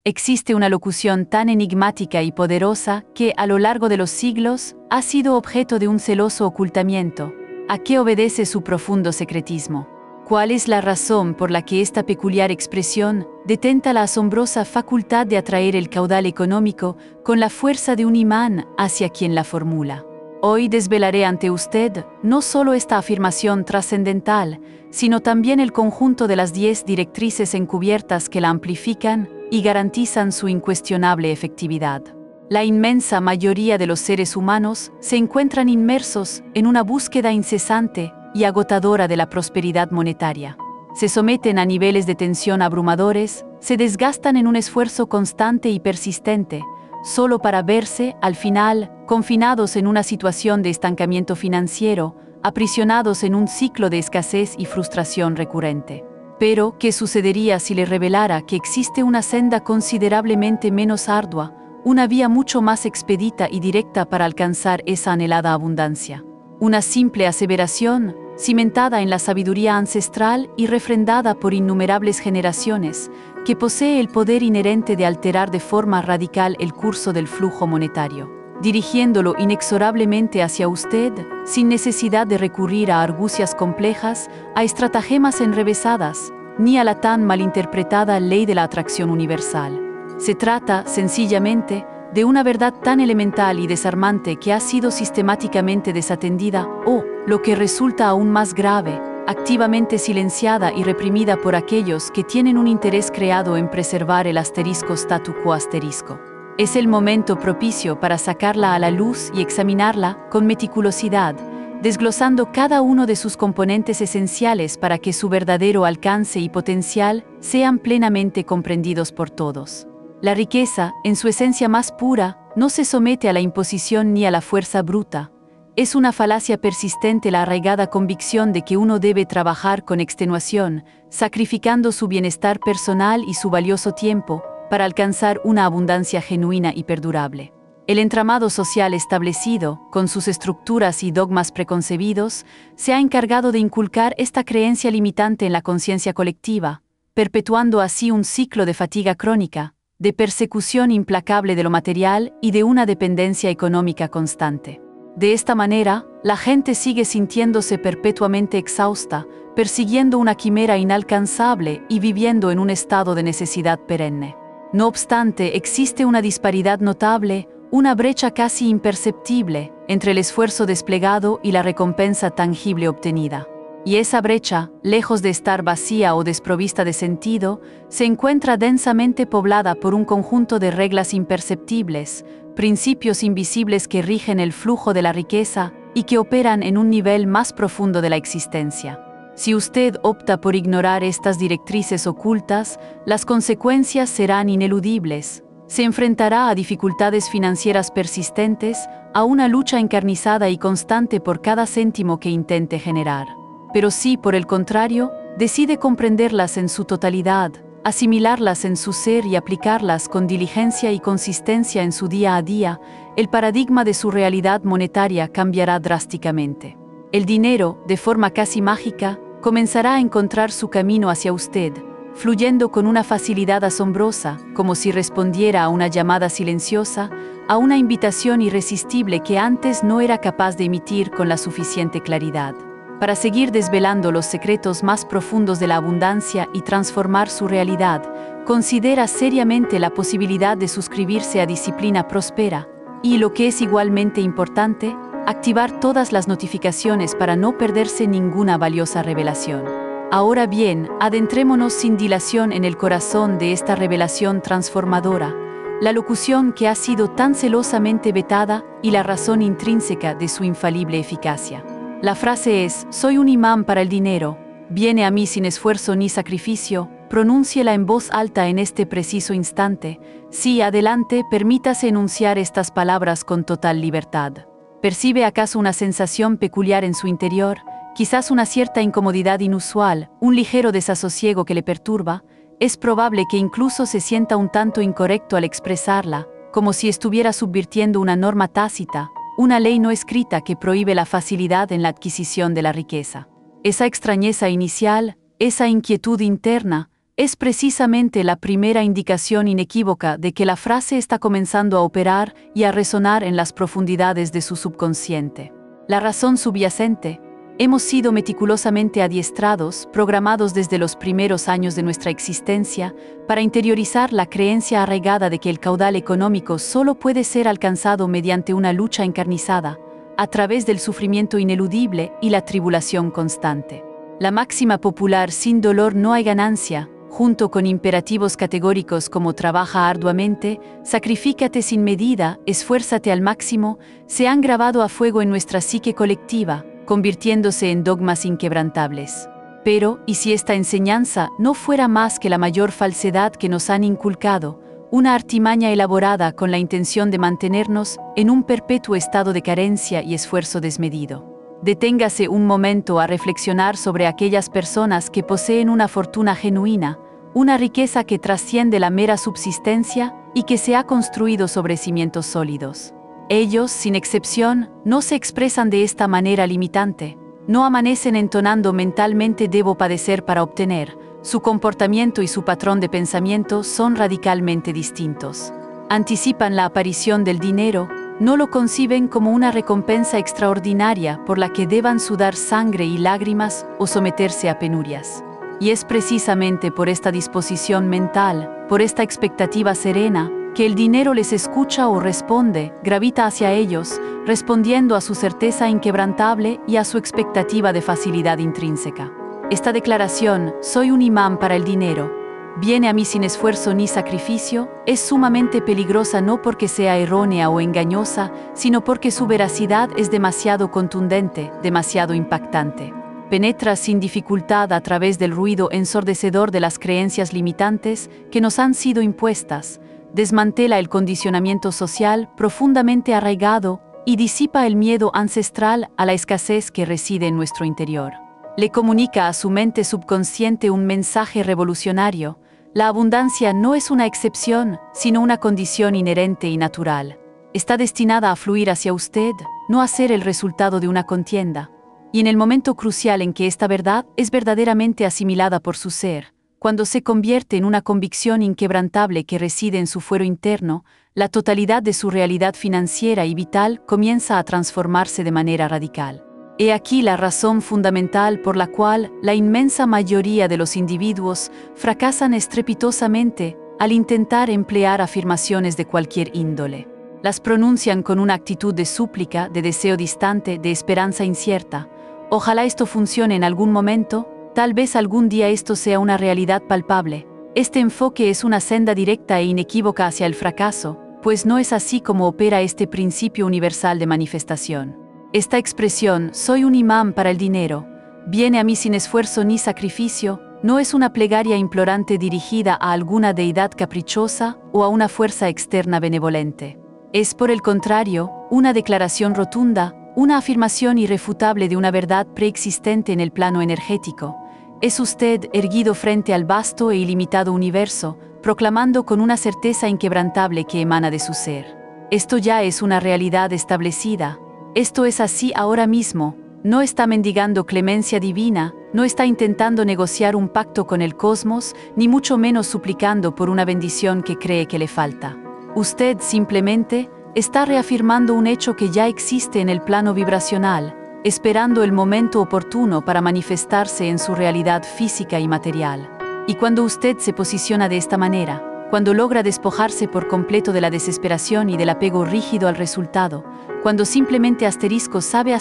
Existe una locución tan enigmática y poderosa que, a lo largo de los siglos, ha sido objeto de un celoso ocultamiento. ¿A qué obedece su profundo secretismo? ¿Cuál es la razón por la que esta peculiar expresión detenta la asombrosa facultad de atraer el caudal económico con la fuerza de un imán hacia quien la formula? Hoy desvelaré ante usted no solo esta afirmación trascendental, sino también el conjunto de las 10 directrices encubiertas que la amplifican y garantizan su incuestionable efectividad. La inmensa mayoría de los seres humanos se encuentran inmersos en una búsqueda incesante y agotadora de la prosperidad monetaria. Se someten a niveles de tensión abrumadores, se desgastan en un esfuerzo constante y persistente, solo para verse, al final, confinados en una situación de estancamiento financiero, aprisionados en un ciclo de escasez y frustración recurrente. Pero, ¿qué sucedería si le revelara que existe una senda considerablemente menos ardua, una vía mucho más expedita y directa para alcanzar esa anhelada abundancia? Una simple aseveración, cimentada en la sabiduría ancestral y refrendada por innumerables generaciones, que posee el poder inherente de alterar de forma radical el curso del flujo monetario, dirigiéndolo inexorablemente hacia usted, sin necesidad de recurrir a argucias complejas, a estratagemas enrevesadas, ni a la tan malinterpretada ley de la atracción universal. Se trata, sencillamente, de una verdad tan elemental y desarmante que ha sido sistemáticamente desatendida o, lo que resulta aún más grave, activamente silenciada y reprimida por aquellos que tienen un interés creado en preservar el asterisco statu quo asterisco. Es el momento propicio para sacarla a la luz y examinarla con meticulosidad, desglosando cada uno de sus componentes esenciales para que su verdadero alcance y potencial sean plenamente comprendidos por todos. La riqueza, en su esencia más pura, no se somete a la imposición ni a la fuerza bruta. Es una falacia persistente la arraigada convicción de que uno debe trabajar con extenuación, sacrificando su bienestar personal y su valioso tiempo, para alcanzar una abundancia genuina y perdurable. El entramado social establecido, con sus estructuras y dogmas preconcebidos, se ha encargado de inculcar esta creencia limitante en la conciencia colectiva, perpetuando así un ciclo de fatiga crónica, de persecución implacable de lo material y de una dependencia económica constante. De esta manera, la gente sigue sintiéndose perpetuamente exhausta, persiguiendo una quimera inalcanzable y viviendo en un estado de necesidad perenne. No obstante, existe una disparidad notable, una brecha casi imperceptible, entre el esfuerzo desplegado y la recompensa tangible obtenida. Y esa brecha, lejos de estar vacía o desprovista de sentido, se encuentra densamente poblada por un conjunto de reglas imperceptibles, principios invisibles que rigen el flujo de la riqueza y que operan en un nivel más profundo de la existencia. Si usted opta por ignorar estas directrices ocultas, las consecuencias serán ineludibles. Se enfrentará a dificultades financieras persistentes, a una lucha encarnizada y constante por cada céntimo que intente generar. Pero si, por el contrario, decide comprenderlas en su totalidad, asimilarlas en su ser y aplicarlas con diligencia y consistencia en su día a día, el paradigma de su realidad monetaria cambiará drásticamente. El dinero, de forma casi mágica, comenzará a encontrar su camino hacia usted, fluyendo con una facilidad asombrosa, como si respondiera a una llamada silenciosa, a una invitación irresistible que antes no era capaz de emitir con la suficiente claridad. Para seguir desvelando los secretos más profundos de la abundancia y transformar su realidad, considera seriamente la posibilidad de suscribirse a Disciplina Próspera y, lo que es igualmente importante, activar todas las notificaciones para no perderse ninguna valiosa revelación. Ahora bien, adentrémonos sin dilación en el corazón de esta revelación transformadora, la locución que ha sido tan celosamente vetada y la razón intrínseca de su infalible eficacia. La frase es: soy un imán para el dinero, viene a mí sin esfuerzo ni sacrificio, pronúnciela en voz alta en este preciso instante. Sí, adelante, permítase enunciar estas palabras con total libertad. ¿Percibe acaso una sensación peculiar en su interior? Quizás una cierta incomodidad inusual, un ligero desasosiego que le perturba. Es probable que incluso se sienta un tanto incorrecto al expresarla, como si estuviera subvirtiendo una norma tácita, una ley no escrita que prohíbe la facilidad en la adquisición de la riqueza. Esa extrañeza inicial, esa inquietud interna, es precisamente la primera indicación inequívoca de que la frase está comenzando a operar y a resonar en las profundidades de su subconsciente. La razón subyacente: hemos sido meticulosamente adiestrados, programados desde los primeros años de nuestra existencia, para interiorizar la creencia arraigada de que el caudal económico solo puede ser alcanzado mediante una lucha encarnizada, a través del sufrimiento ineludible y la tribulación constante. La máxima popular "sin dolor no hay ganancia", junto con imperativos categóricos como "trabaja arduamente", "sacrifícate sin medida", "esfuérzate al máximo", se han grabado a fuego en nuestra psique colectiva, convirtiéndose en dogmas inquebrantables. Pero, ¿y si esta enseñanza no fuera más que la mayor falsedad que nos han inculcado, una artimaña elaborada con la intención de mantenernos en un perpetuo estado de carencia y esfuerzo desmedido? Deténgase un momento a reflexionar sobre aquellas personas que poseen una fortuna genuina, una riqueza que trasciende la mera subsistencia y que se ha construido sobre cimientos sólidos. Ellos, sin excepción, no se expresan de esta manera limitante, no amanecen entonando mentalmente "debo padecer para obtener". Su comportamiento y su patrón de pensamiento son radicalmente distintos. Anticipan la aparición del dinero, no lo conciben como una recompensa extraordinaria por la que deban sudar sangre y lágrimas o someterse a penurias. Y es precisamente por esta disposición mental, por esta expectativa serena, que el dinero les escucha o responde, gravita hacia ellos, respondiendo a su certeza inquebrantable y a su expectativa de facilidad intrínseca. Esta declaración, "soy un imán para el dinero, viene a mí sin esfuerzo ni sacrificio", es sumamente peligrosa no porque sea errónea o engañosa, sino porque su veracidad es demasiado contundente, demasiado impactante. Penetra sin dificultad a través del ruido ensordecedor de las creencias limitantes que nos han sido impuestas, desmantela el condicionamiento social profundamente arraigado y disipa el miedo ancestral a la escasez que reside en nuestro interior. Le comunica a su mente subconsciente un mensaje revolucionario: la abundancia no es una excepción, sino una condición inherente y natural. Está destinada a fluir hacia usted, no a ser el resultado de una contienda. Y en el momento crucial en que esta verdad es verdaderamente asimilada por su ser, cuando se convierte en una convicción inquebrantable que reside en su fuero interno, la totalidad de su realidad financiera y vital comienza a transformarse de manera radical. He aquí la razón fundamental por la cual la inmensa mayoría de los individuos fracasan estrepitosamente al intentar emplear afirmaciones de cualquier índole. Las pronuncian con una actitud de súplica, de deseo distante, de esperanza incierta. Ojalá esto funcione en algún momento, tal vez algún día esto sea una realidad palpable. Este enfoque es una senda directa e inequívoca hacia el fracaso, pues no es así como opera este principio universal de manifestación. Esta expresión, "soy un imán para el dinero, viene a mí sin esfuerzo ni sacrificio", no es una plegaria implorante dirigida a alguna deidad caprichosa o a una fuerza externa benevolente. Es, por el contrario, una declaración rotunda, una afirmación irrefutable de una verdad preexistente en el plano energético. Es usted erguido frente al vasto e ilimitado universo, proclamando con una certeza inquebrantable que emana de su ser: esto ya es una realidad establecida. Esto es así ahora mismo. No está mendigando clemencia divina, no está intentando negociar un pacto con el cosmos, ni mucho menos suplicando por una bendición que cree que le falta. Usted simplemente está reafirmando un hecho que ya existe en el plano vibracional, esperando el momento oportuno para manifestarse en su realidad física y material. Y cuando usted se posiciona de esta manera, cuando logra despojarse por completo de la desesperación y del apego rígido al resultado, cuando simplemente sabe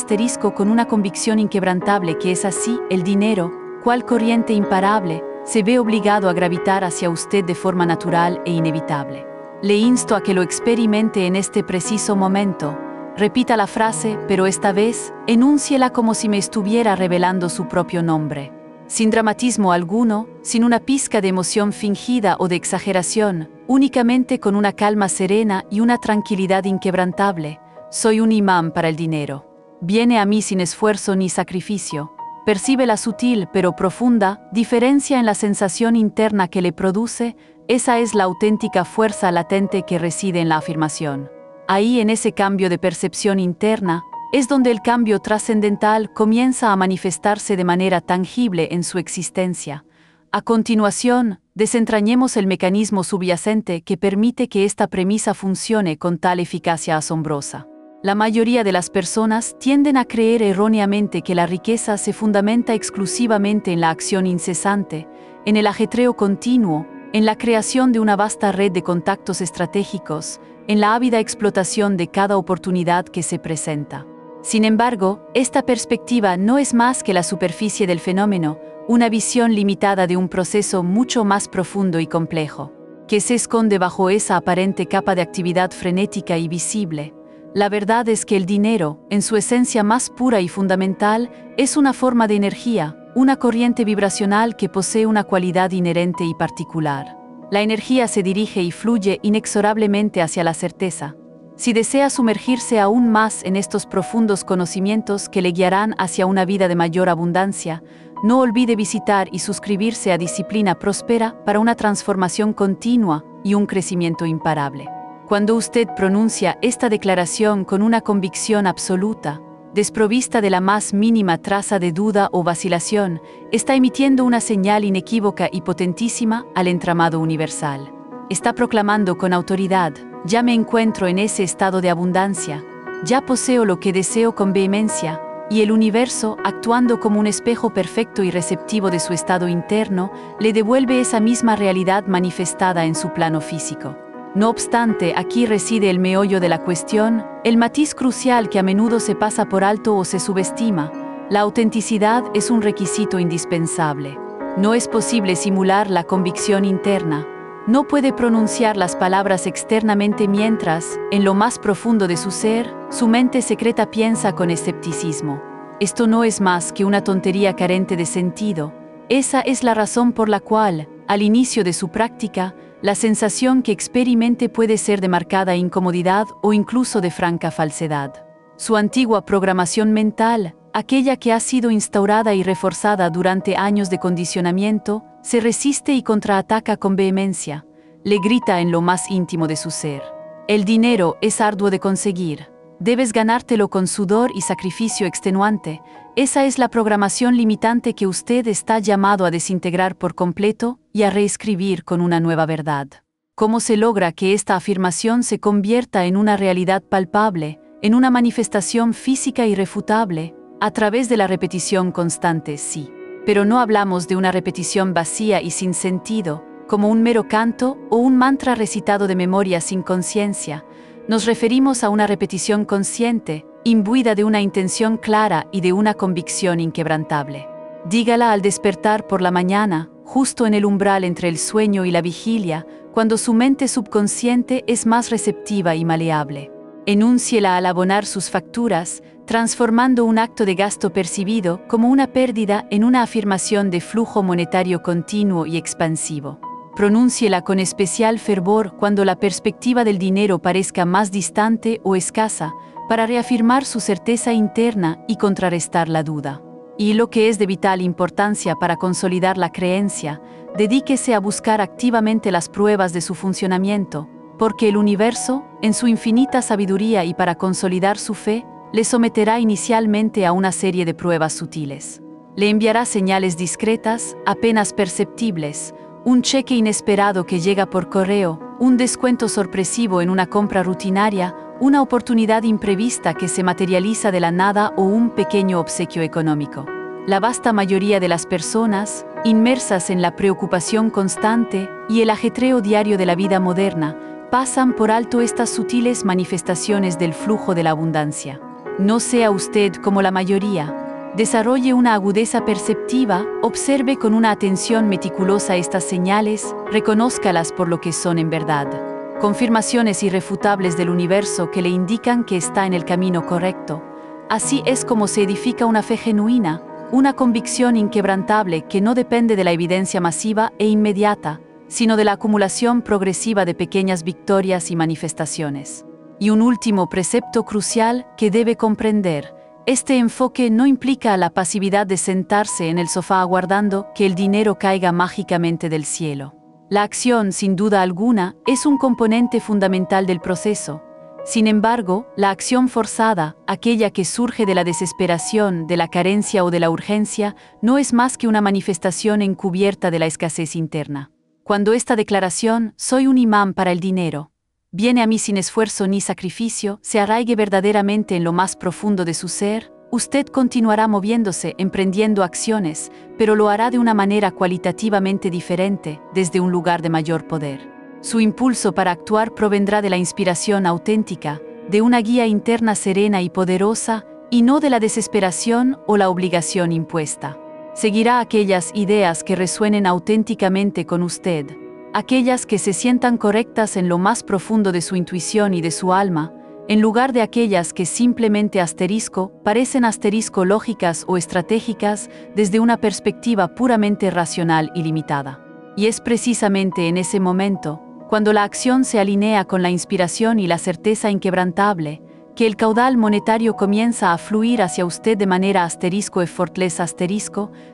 con una convicción inquebrantable que es así, el dinero, cual corriente imparable, se ve obligado a gravitar hacia usted de forma natural e inevitable. Le insto a que lo experimente en este preciso momento. Repita la frase, pero esta vez, enúnciela como si me estuviera revelando su propio nombre. Sin dramatismo alguno, sin una pizca de emoción fingida o de exageración, únicamente con una calma serena y una tranquilidad inquebrantable. Soy un imán para el dinero. Viene a mí sin esfuerzo ni sacrificio. Percibe la sutil pero profunda diferencia en la sensación interna que le produce. Esa es la auténtica fuerza latente que reside en la afirmación. Ahí, en ese cambio de percepción interna, es donde el cambio trascendental comienza a manifestarse de manera tangible en su existencia, A continuación, desentrañemos el mecanismo subyacente que permite que esta premisa funcione con tal eficacia asombrosa. La mayoría de las personas tienden a creer erróneamente que la riqueza se fundamenta exclusivamente en la acción incesante, en el ajetreo continuo, en la creación de una vasta red de contactos estratégicos, en la ávida explotación de cada oportunidad que se presenta. Sin embargo, esta perspectiva no es más que la superficie del fenómeno, una visión limitada de un proceso mucho más profundo y complejo, que se esconde bajo esa aparente capa de actividad frenética y visible. La verdad es que el dinero, en su esencia más pura y fundamental, es una forma de energía, una corriente vibracional que posee una cualidad inherente y particular. La energía se dirige y fluye inexorablemente hacia la certeza. Si desea sumergirse aún más en estos profundos conocimientos que le guiarán hacia una vida de mayor abundancia, no olvide visitar y suscribirse a Disciplina Próspera para una transformación continua y un crecimiento imparable. Cuando usted pronuncia esta declaración con una convicción absoluta, desprovista de la más mínima traza de duda o vacilación, está emitiendo una señal inequívoca y potentísima al entramado universal. Está proclamando con autoridad: ya me encuentro en ese estado de abundancia, ya poseo lo que deseo con vehemencia, y el universo, actuando como un espejo perfecto y receptivo de su estado interno, le devuelve esa misma realidad manifestada en su plano físico. No obstante, aquí reside el meollo de la cuestión, el matiz crucial que a menudo se pasa por alto o se subestima. La autenticidad es un requisito indispensable. No es posible simular la convicción interna. No puede pronunciar las palabras externamente mientras, en lo más profundo de su ser, su mente secreta piensa con escepticismo. Esto no es más que una tontería carente de sentido. Esa es la razón por la cual, al inicio de su práctica, la sensación que experimente puede ser de marcada incomodidad o incluso de franca falsedad. Su antigua programación mental, aquella que ha sido instaurada y reforzada durante años de condicionamiento, se resiste y contraataca con vehemencia. Le grita en lo más íntimo de su ser: el dinero es arduo de conseguir. Debes ganártelo con sudor y sacrificio extenuante. Esa es la programación limitante que usted está llamado a desintegrar por completo y a reescribir con una nueva verdad. ¿Cómo se logra que esta afirmación se convierta en una realidad palpable, en una manifestación física irrefutable? A través de la repetición constante, sí. Pero no hablamos de una repetición vacía y sin sentido, como un mero canto o un mantra recitado de memoria sin conciencia. Nos referimos a una repetición consciente, imbuida de una intención clara y de una convicción inquebrantable. Dígala al despertar por la mañana, justo en el umbral entre el sueño y la vigilia, cuando su mente subconsciente es más receptiva y maleable. Enúnciela al abonar sus facturas, transformando un acto de gasto percibido como una pérdida en una afirmación de flujo monetario continuo y expansivo. Pronúnciela con especial fervor cuando la perspectiva del dinero parezca más distante o escasa, para reafirmar su certeza interna y contrarrestar la duda. Y lo que es de vital importancia para consolidar la creencia, dedíquese a buscar activamente las pruebas de su funcionamiento, porque el universo, en su infinita sabiduría y para consolidar su fe, le someterá inicialmente a una serie de pruebas sutiles. Le enviará señales discretas, apenas perceptibles, un cheque inesperado que llega por correo, un descuento sorpresivo en una compra rutinaria, una oportunidad imprevista que se materializa de la nada o un pequeño obsequio económico. La vasta mayoría de las personas, inmersas en la preocupación constante y el ajetreo diario de la vida moderna, pasan por alto estas sutiles manifestaciones del flujo de la abundancia. No sea usted como la mayoría. Desarrolle una agudeza perceptiva, observe con una atención meticulosa estas señales, reconózcalas por lo que son en verdad. Confirmaciones irrefutables del universo que le indican que está en el camino correcto. Así es como se edifica una fe genuina, una convicción inquebrantable que no depende de la evidencia masiva e inmediata, sino de la acumulación progresiva de pequeñas victorias y manifestaciones. Y un último precepto crucial que debe comprender: este enfoque no implica la pasividad de sentarse en el sofá aguardando que el dinero caiga mágicamente del cielo. La acción, sin duda alguna, es un componente fundamental del proceso. Sin embargo, la acción forzada, aquella que surge de la desesperación, de la carencia o de la urgencia, no es más que una manifestación encubierta de la escasez interna. Cuando esta declaración, soy un imán para el dinero, viene a mí sin esfuerzo ni sacrificio, se arraigue verdaderamente en lo más profundo de su ser, usted continuará moviéndose, emprendiendo acciones, pero lo hará de una manera cualitativamente diferente, desde un lugar de mayor poder. Su impulso para actuar provendrá de la inspiración auténtica, de una guía interna serena y poderosa, y no de la desesperación o la obligación impuesta. Seguirá aquellas ideas que resuenen auténticamente con usted, aquellas que se sientan correctas en lo más profundo de su intuición y de su alma, en lugar de aquellas que simplemente parecen lógicas o estratégicas desde una perspectiva puramente racional y limitada. Y es precisamente en ese momento, cuando la acción se alinea con la inspiración y la certeza inquebrantable, que el caudal monetario comienza a fluir hacia usted de manera *effortless*,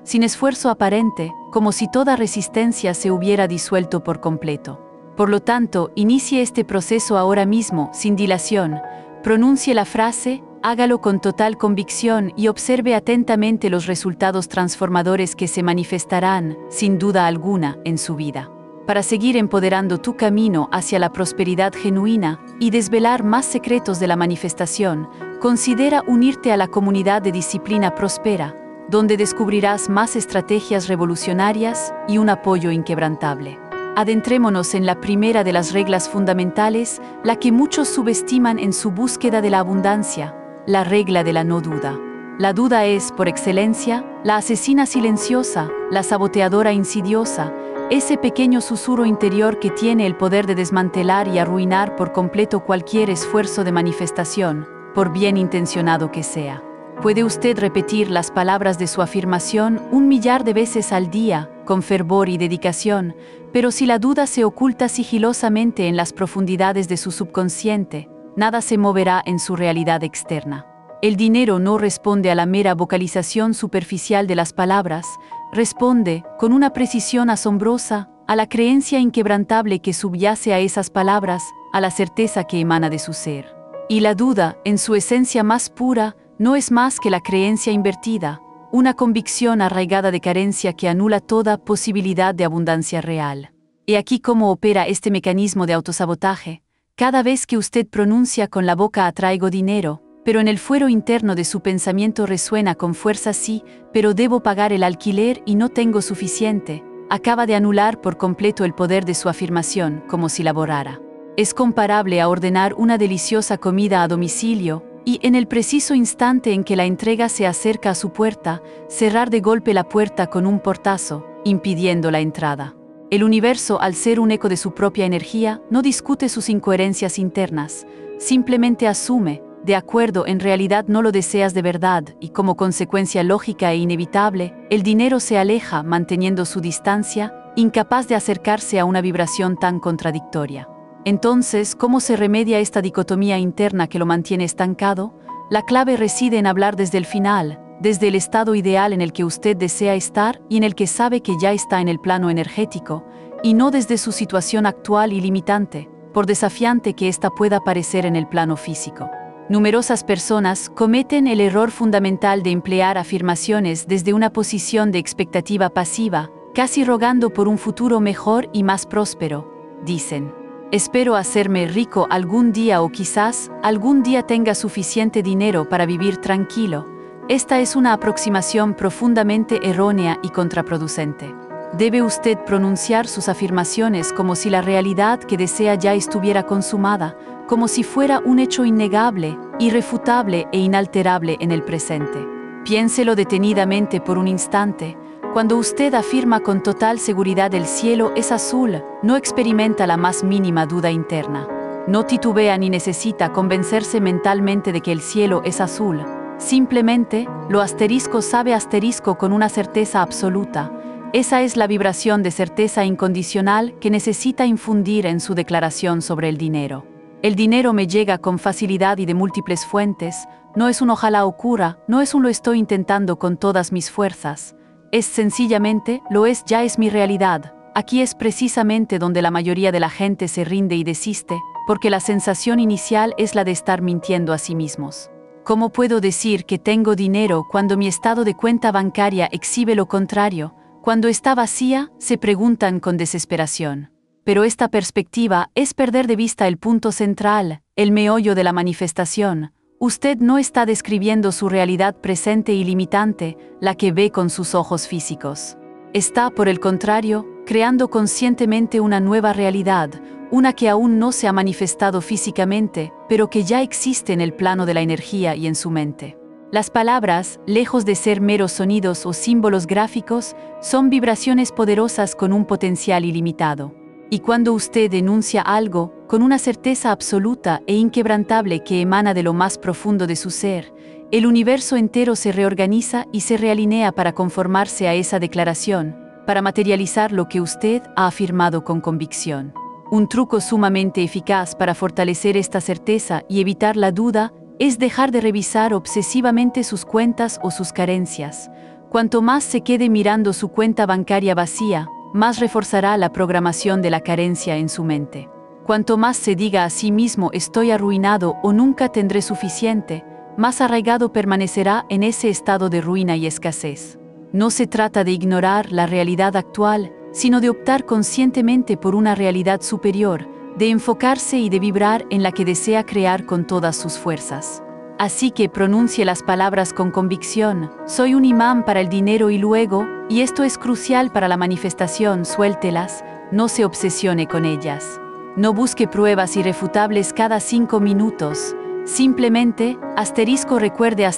sin esfuerzo aparente, como si toda resistencia se hubiera disuelto por completo. Por lo tanto, inicie este proceso ahora mismo, sin dilación, pronuncie la frase, hágalo con total convicción y observe atentamente los resultados transformadores que se manifestarán, sin duda alguna, en su vida. Para seguir empoderando tu camino hacia la prosperidad genuina y desvelar más secretos de la manifestación, considera unirte a la comunidad de Disciplina Próspera, donde descubrirás más estrategias revolucionarias y un apoyo inquebrantable. Adentrémonos en la primera de las reglas fundamentales, la que muchos subestiman en su búsqueda de la abundancia, la regla de la no duda. La duda es, por excelencia, la asesina silenciosa, la saboteadora insidiosa, ese pequeño susurro interior que tiene el poder de desmantelar y arruinar por completo cualquier esfuerzo de manifestación, por bien intencionado que sea. Puede usted repetir las palabras de su afirmación 1.000.000 de veces al día, con fervor y dedicación, pero si la duda se oculta sigilosamente en las profundidades de su subconsciente, nada se moverá en su realidad externa. El dinero no responde a la mera vocalización superficial de las palabras, responde, con una precisión asombrosa, a la creencia inquebrantable que subyace a esas palabras, a la certeza que emana de su ser. Y la duda, en su esencia más pura, no es más que la creencia invertida, una convicción arraigada de carencia que anula toda posibilidad de abundancia real. He aquí cómo opera este mecanismo de autosabotaje. Cada vez que usted pronuncia con la boca atraigo dinero, pero en el fuero interno de su pensamiento resuena con fuerza sí, pero debo pagar el alquiler y no tengo suficiente, acaba de anular por completo el poder de su afirmación, como si la borrara. Es comparable a ordenar una deliciosa comida a domicilio y, en el preciso instante en que la entrega se acerca a su puerta, cerrar de golpe la puerta con un portazo, impidiendo la entrada. El universo, al ser un eco de su propia energía, no discute sus incoherencias internas, simplemente asume, de acuerdo, en realidad no lo deseas de verdad, y como consecuencia lógica e inevitable, el dinero se aleja manteniendo su distancia, incapaz de acercarse a una vibración tan contradictoria. Entonces, ¿cómo se remedia esta dicotomía interna que lo mantiene estancado? La clave reside en hablar desde el final, desde el estado ideal en el que usted desea estar y en el que sabe que ya está en el plano energético, y no desde su situación actual y limitante, por desafiante que ésta pueda parecer en el plano físico. Numerosas personas cometen el error fundamental de emplear afirmaciones desde una posición de expectativa pasiva, casi rogando por un futuro mejor y más próspero. Dicen, espero hacerme rico algún día o quizás algún día tenga suficiente dinero para vivir tranquilo. Esta es una aproximación profundamente errónea y contraproducente. Debe usted pronunciar sus afirmaciones como si la realidad que desea ya estuviera consumada, como si fuera un hecho innegable, irrefutable e inalterable en el presente. Piénselo detenidamente por un instante. Cuando usted afirma con total seguridad el cielo es azul, no experimenta la más mínima duda interna. No titubea ni necesita convencerse mentalmente de que el cielo es azul. Simplemente, lo sabe con una certeza absoluta. Esa es la vibración de certeza incondicional que necesita infundir en su declaración sobre el dinero. El dinero me llega con facilidad y de múltiples fuentes, no es un ojalá ocurra, no es un lo estoy intentando con todas mis fuerzas. Es sencillamente, ya es mi realidad. Aquí es precisamente donde la mayoría de la gente se rinde y desiste, porque la sensación inicial es la de estar mintiendo a sí mismos. ¿Cómo puedo decir que tengo dinero cuando mi estado de cuenta bancaria exhibe lo contrario? Cuando está vacía, se preguntan con desesperación. Pero esta perspectiva es perder de vista el punto central, el meollo de la manifestación. Usted no está describiendo su realidad presente y limitante, la que ve con sus ojos físicos. Está, por el contrario, creando conscientemente una nueva realidad, una que aún no se ha manifestado físicamente, pero que ya existe en el plano de la energía y en su mente. Las palabras, lejos de ser meros sonidos o símbolos gráficos, son vibraciones poderosas con un potencial ilimitado. Y cuando usted enuncia algo, con una certeza absoluta e inquebrantable que emana de lo más profundo de su ser, el universo entero se reorganiza y se realinea para conformarse a esa declaración, para materializar lo que usted ha afirmado con convicción. Un truco sumamente eficaz para fortalecer esta certeza y evitar la duda es dejar de revisar obsesivamente sus cuentas o sus carencias. Cuanto más se quede mirando su cuenta bancaria vacía, más reforzará la programación de la carencia en su mente. Cuanto más se diga a sí mismo estoy arruinado o nunca tendré suficiente, más arraigado permanecerá en ese estado de ruina y escasez. No se trata de ignorar la realidad actual, sino de optar conscientemente por una realidad superior, de enfocarse y de vibrar en la que desea crear con todas sus fuerzas. Así que pronuncie las palabras con convicción, soy un imán para el dinero y luego, y esto es crucial para la manifestación, suéltelas, no se obsesione con ellas. No busque pruebas irrefutables cada 5 minutos, simplemente, recuerde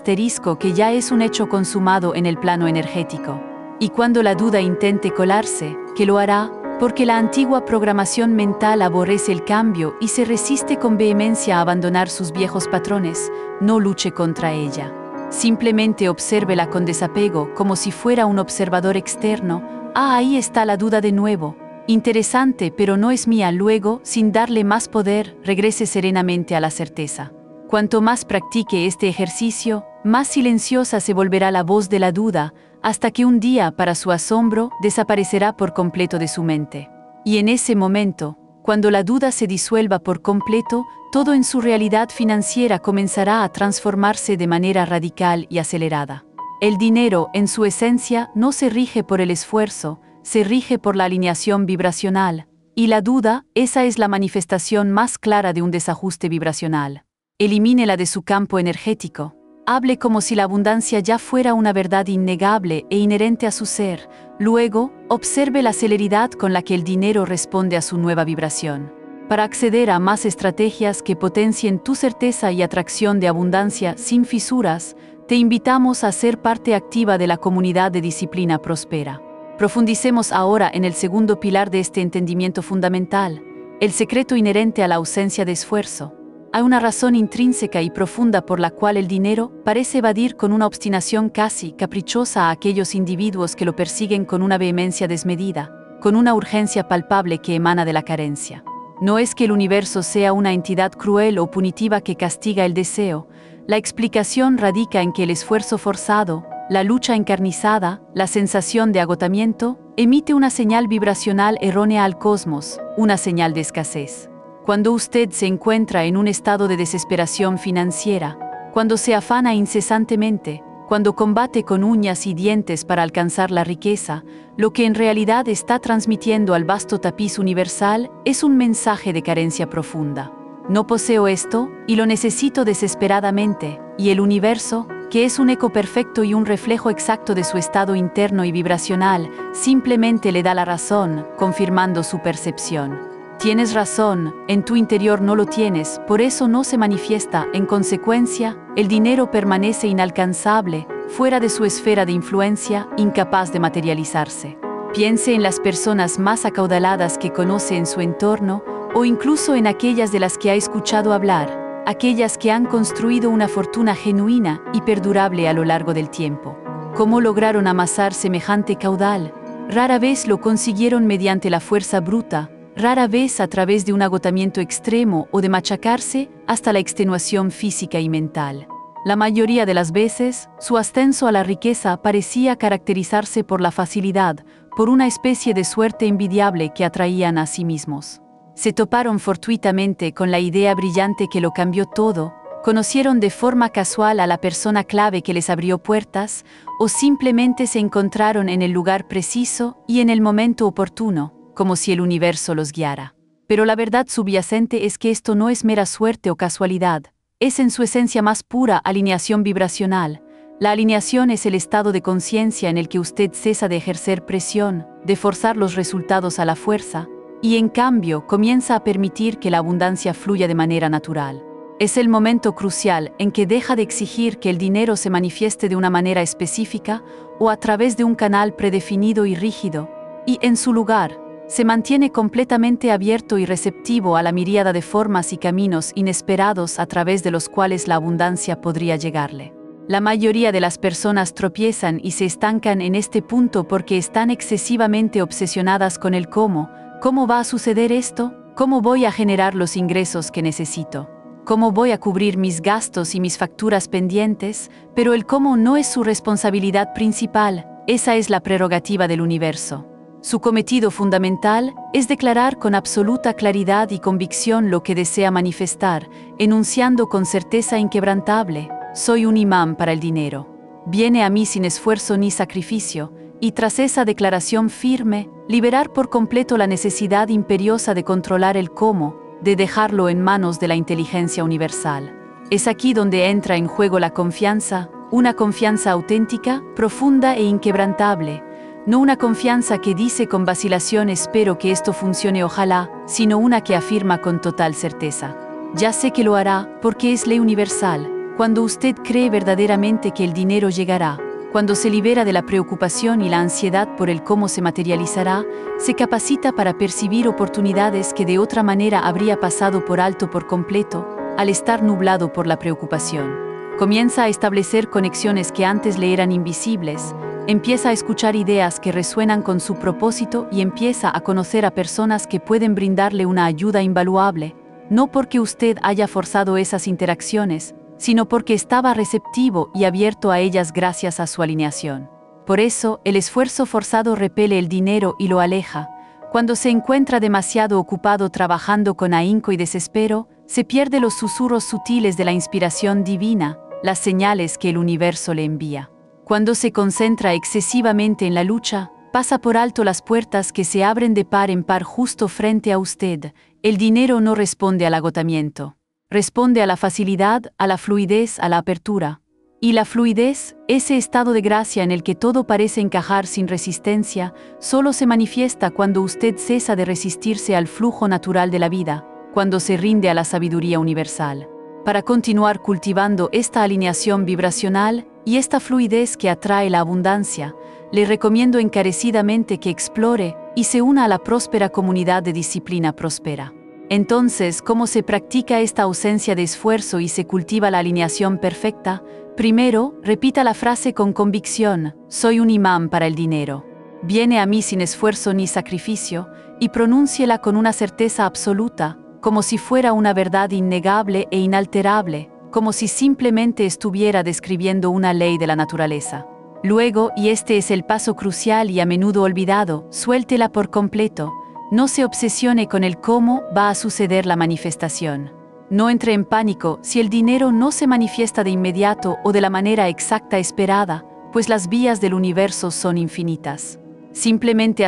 que ya es un hecho consumado en el plano energético. Y cuando la duda intente colarse, que lo hará, porque la antigua programación mental aborrece el cambio y se resiste con vehemencia a abandonar sus viejos patrones, no luche contra ella. Simplemente obsérvela con desapego, como si fuera un observador externo. Ahí está la duda de nuevo. Interesante, pero no es mía. Luego, sin darle más poder, regrese serenamente a la certeza. Cuanto más practique este ejercicio, más silenciosa se volverá la voz de la duda, hasta que un día, para su asombro, desaparecerá por completo de su mente. Y en ese momento, cuando la duda se disuelva por completo, todo en su realidad financiera comenzará a transformarse de manera radical y acelerada. El dinero, en su esencia, no se rige por el esfuerzo, se rige por la alineación vibracional. Y la duda, esa es la manifestación más clara de un desajuste vibracional. Elimínela de su campo energético. Hable como si la abundancia ya fuera una verdad innegable e inherente a su ser. Luego, observe la celeridad con la que el dinero responde a su nueva vibración. Para acceder a más estrategias que potencien tu certeza y atracción de abundancia sin fisuras, te invitamos a ser parte activa de la comunidad de Disciplina Próspera. Profundicemos ahora en el segundo pilar de este entendimiento fundamental, el secreto inherente a la ausencia de esfuerzo. Hay una razón intrínseca y profunda por la cual el dinero parece evadir con una obstinación casi caprichosa a aquellos individuos que lo persiguen con una vehemencia desmedida, con una urgencia palpable que emana de la carencia. No es que el universo sea una entidad cruel o punitiva que castiga el deseo. La explicación radica en que el esfuerzo forzado, la lucha encarnizada, la sensación de agotamiento, emite una señal vibracional errónea al cosmos, una señal de escasez. Cuando usted se encuentra en un estado de desesperación financiera, cuando se afana incesantemente, cuando combate con uñas y dientes para alcanzar la riqueza, lo que en realidad está transmitiendo al vasto tapiz universal es un mensaje de carencia profunda. No poseo esto, y lo necesito desesperadamente, y el universo, que es un eco perfecto y un reflejo exacto de su estado interno y vibracional, simplemente le da la razón, confirmando su percepción. Tienes razón, en tu interior no lo tienes, por eso no se manifiesta. En consecuencia, el dinero permanece inalcanzable, fuera de su esfera de influencia, incapaz de materializarse. Piense en las personas más acaudaladas que conoce en su entorno, o incluso en aquellas de las que ha escuchado hablar, aquellas que han construido una fortuna genuina y perdurable a lo largo del tiempo. ¿Cómo lograron amasar semejante caudal? Rara vez lo consiguieron mediante la fuerza bruta, rara vez a través de un agotamiento extremo o de machacarse hasta la extenuación física y mental. La mayoría de las veces, su ascenso a la riqueza parecía caracterizarse por la facilidad, por una especie de suerte envidiable que atraían a sí mismos. Se toparon fortuitamente con la idea brillante que lo cambió todo, conocieron de forma casual a la persona clave que les abrió puertas, o simplemente se encontraron en el lugar preciso y en el momento oportuno, como si el universo los guiara. Pero la verdad subyacente es que esto no es mera suerte o casualidad, es en su esencia más pura alineación vibracional. La alineación es el estado de conciencia en el que usted cesa de ejercer presión, de forzar los resultados a la fuerza, y en cambio comienza a permitir que la abundancia fluya de manera natural. Es el momento crucial en que deja de exigir que el dinero se manifieste de una manera específica o a través de un canal predefinido y rígido, y en su lugar, se mantiene completamente abierto y receptivo a la miríada de formas y caminos inesperados a través de los cuales la abundancia podría llegarle. La mayoría de las personas tropiezan y se estancan en este punto porque están excesivamente obsesionadas con el cómo. ¿Cómo va a suceder esto? ¿Cómo voy a generar los ingresos que necesito? ¿Cómo voy a cubrir mis gastos y mis facturas pendientes? Pero el cómo no es su responsabilidad principal, esa es la prerrogativa del universo. Su cometido fundamental es declarar con absoluta claridad y convicción lo que desea manifestar, enunciando con certeza inquebrantable: soy un imán para el dinero. Viene a mí sin esfuerzo ni sacrificio, y tras esa declaración firme, liberar por completo la necesidad imperiosa de controlar el cómo, de dejarlo en manos de la inteligencia universal. Es aquí donde entra en juego la confianza, una confianza auténtica, profunda e inquebrantable. No una confianza que dice con vacilación espero que esto funcione ojalá, sino una que afirma con total certeza: ya sé que lo hará, porque es ley universal. Cuando usted cree verdaderamente que el dinero llegará, cuando se libera de la preocupación y la ansiedad por el cómo se materializará, se capacita para percibir oportunidades que de otra manera habría pasado por alto por completo, al estar nublado por la preocupación. Comienza a establecer conexiones que antes le eran invisibles, empieza a escuchar ideas que resuenan con su propósito y empieza a conocer a personas que pueden brindarle una ayuda invaluable, no porque usted haya forzado esas interacciones, sino porque estaba receptivo y abierto a ellas gracias a su alineación. Por eso, el esfuerzo forzado repele el dinero y lo aleja. Cuando se encuentra demasiado ocupado trabajando con ahínco y desespero, se pierde los susurros sutiles de la inspiración divina, las señales que el universo le envía. Cuando se concentra excesivamente en la lucha, pasa por alto las puertas que se abren de par en par justo frente a usted. El dinero no responde al agotamiento. Responde a la facilidad, a la fluidez, a la apertura. Y la fluidez, ese estado de gracia en el que todo parece encajar sin resistencia, solo se manifiesta cuando usted cesa de resistirse al flujo natural de la vida, cuando se rinde a la sabiduría universal. Para continuar cultivando esta alineación vibracional y esta fluidez que atrae la abundancia, le recomiendo encarecidamente que explore y se una a la próspera comunidad de Disciplina Próspera. Entonces, ¿cómo se practica esta ausencia de esfuerzo y se cultiva la alineación perfecta? Primero, repita la frase con convicción: soy un imán para el dinero. Viene a mí sin esfuerzo ni sacrificio, y pronúnciela con una certeza absoluta, como si fuera una verdad innegable e inalterable, como si simplemente estuviera describiendo una ley de la naturaleza. Luego, y este es el paso crucial y a menudo olvidado, suéltela por completo. No se obsesione con el cómo va a suceder la manifestación. No entre en pánico si el dinero no se manifiesta de inmediato o de la manera exacta esperada, pues las vías del universo son infinitas. Simplemente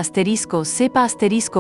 sepa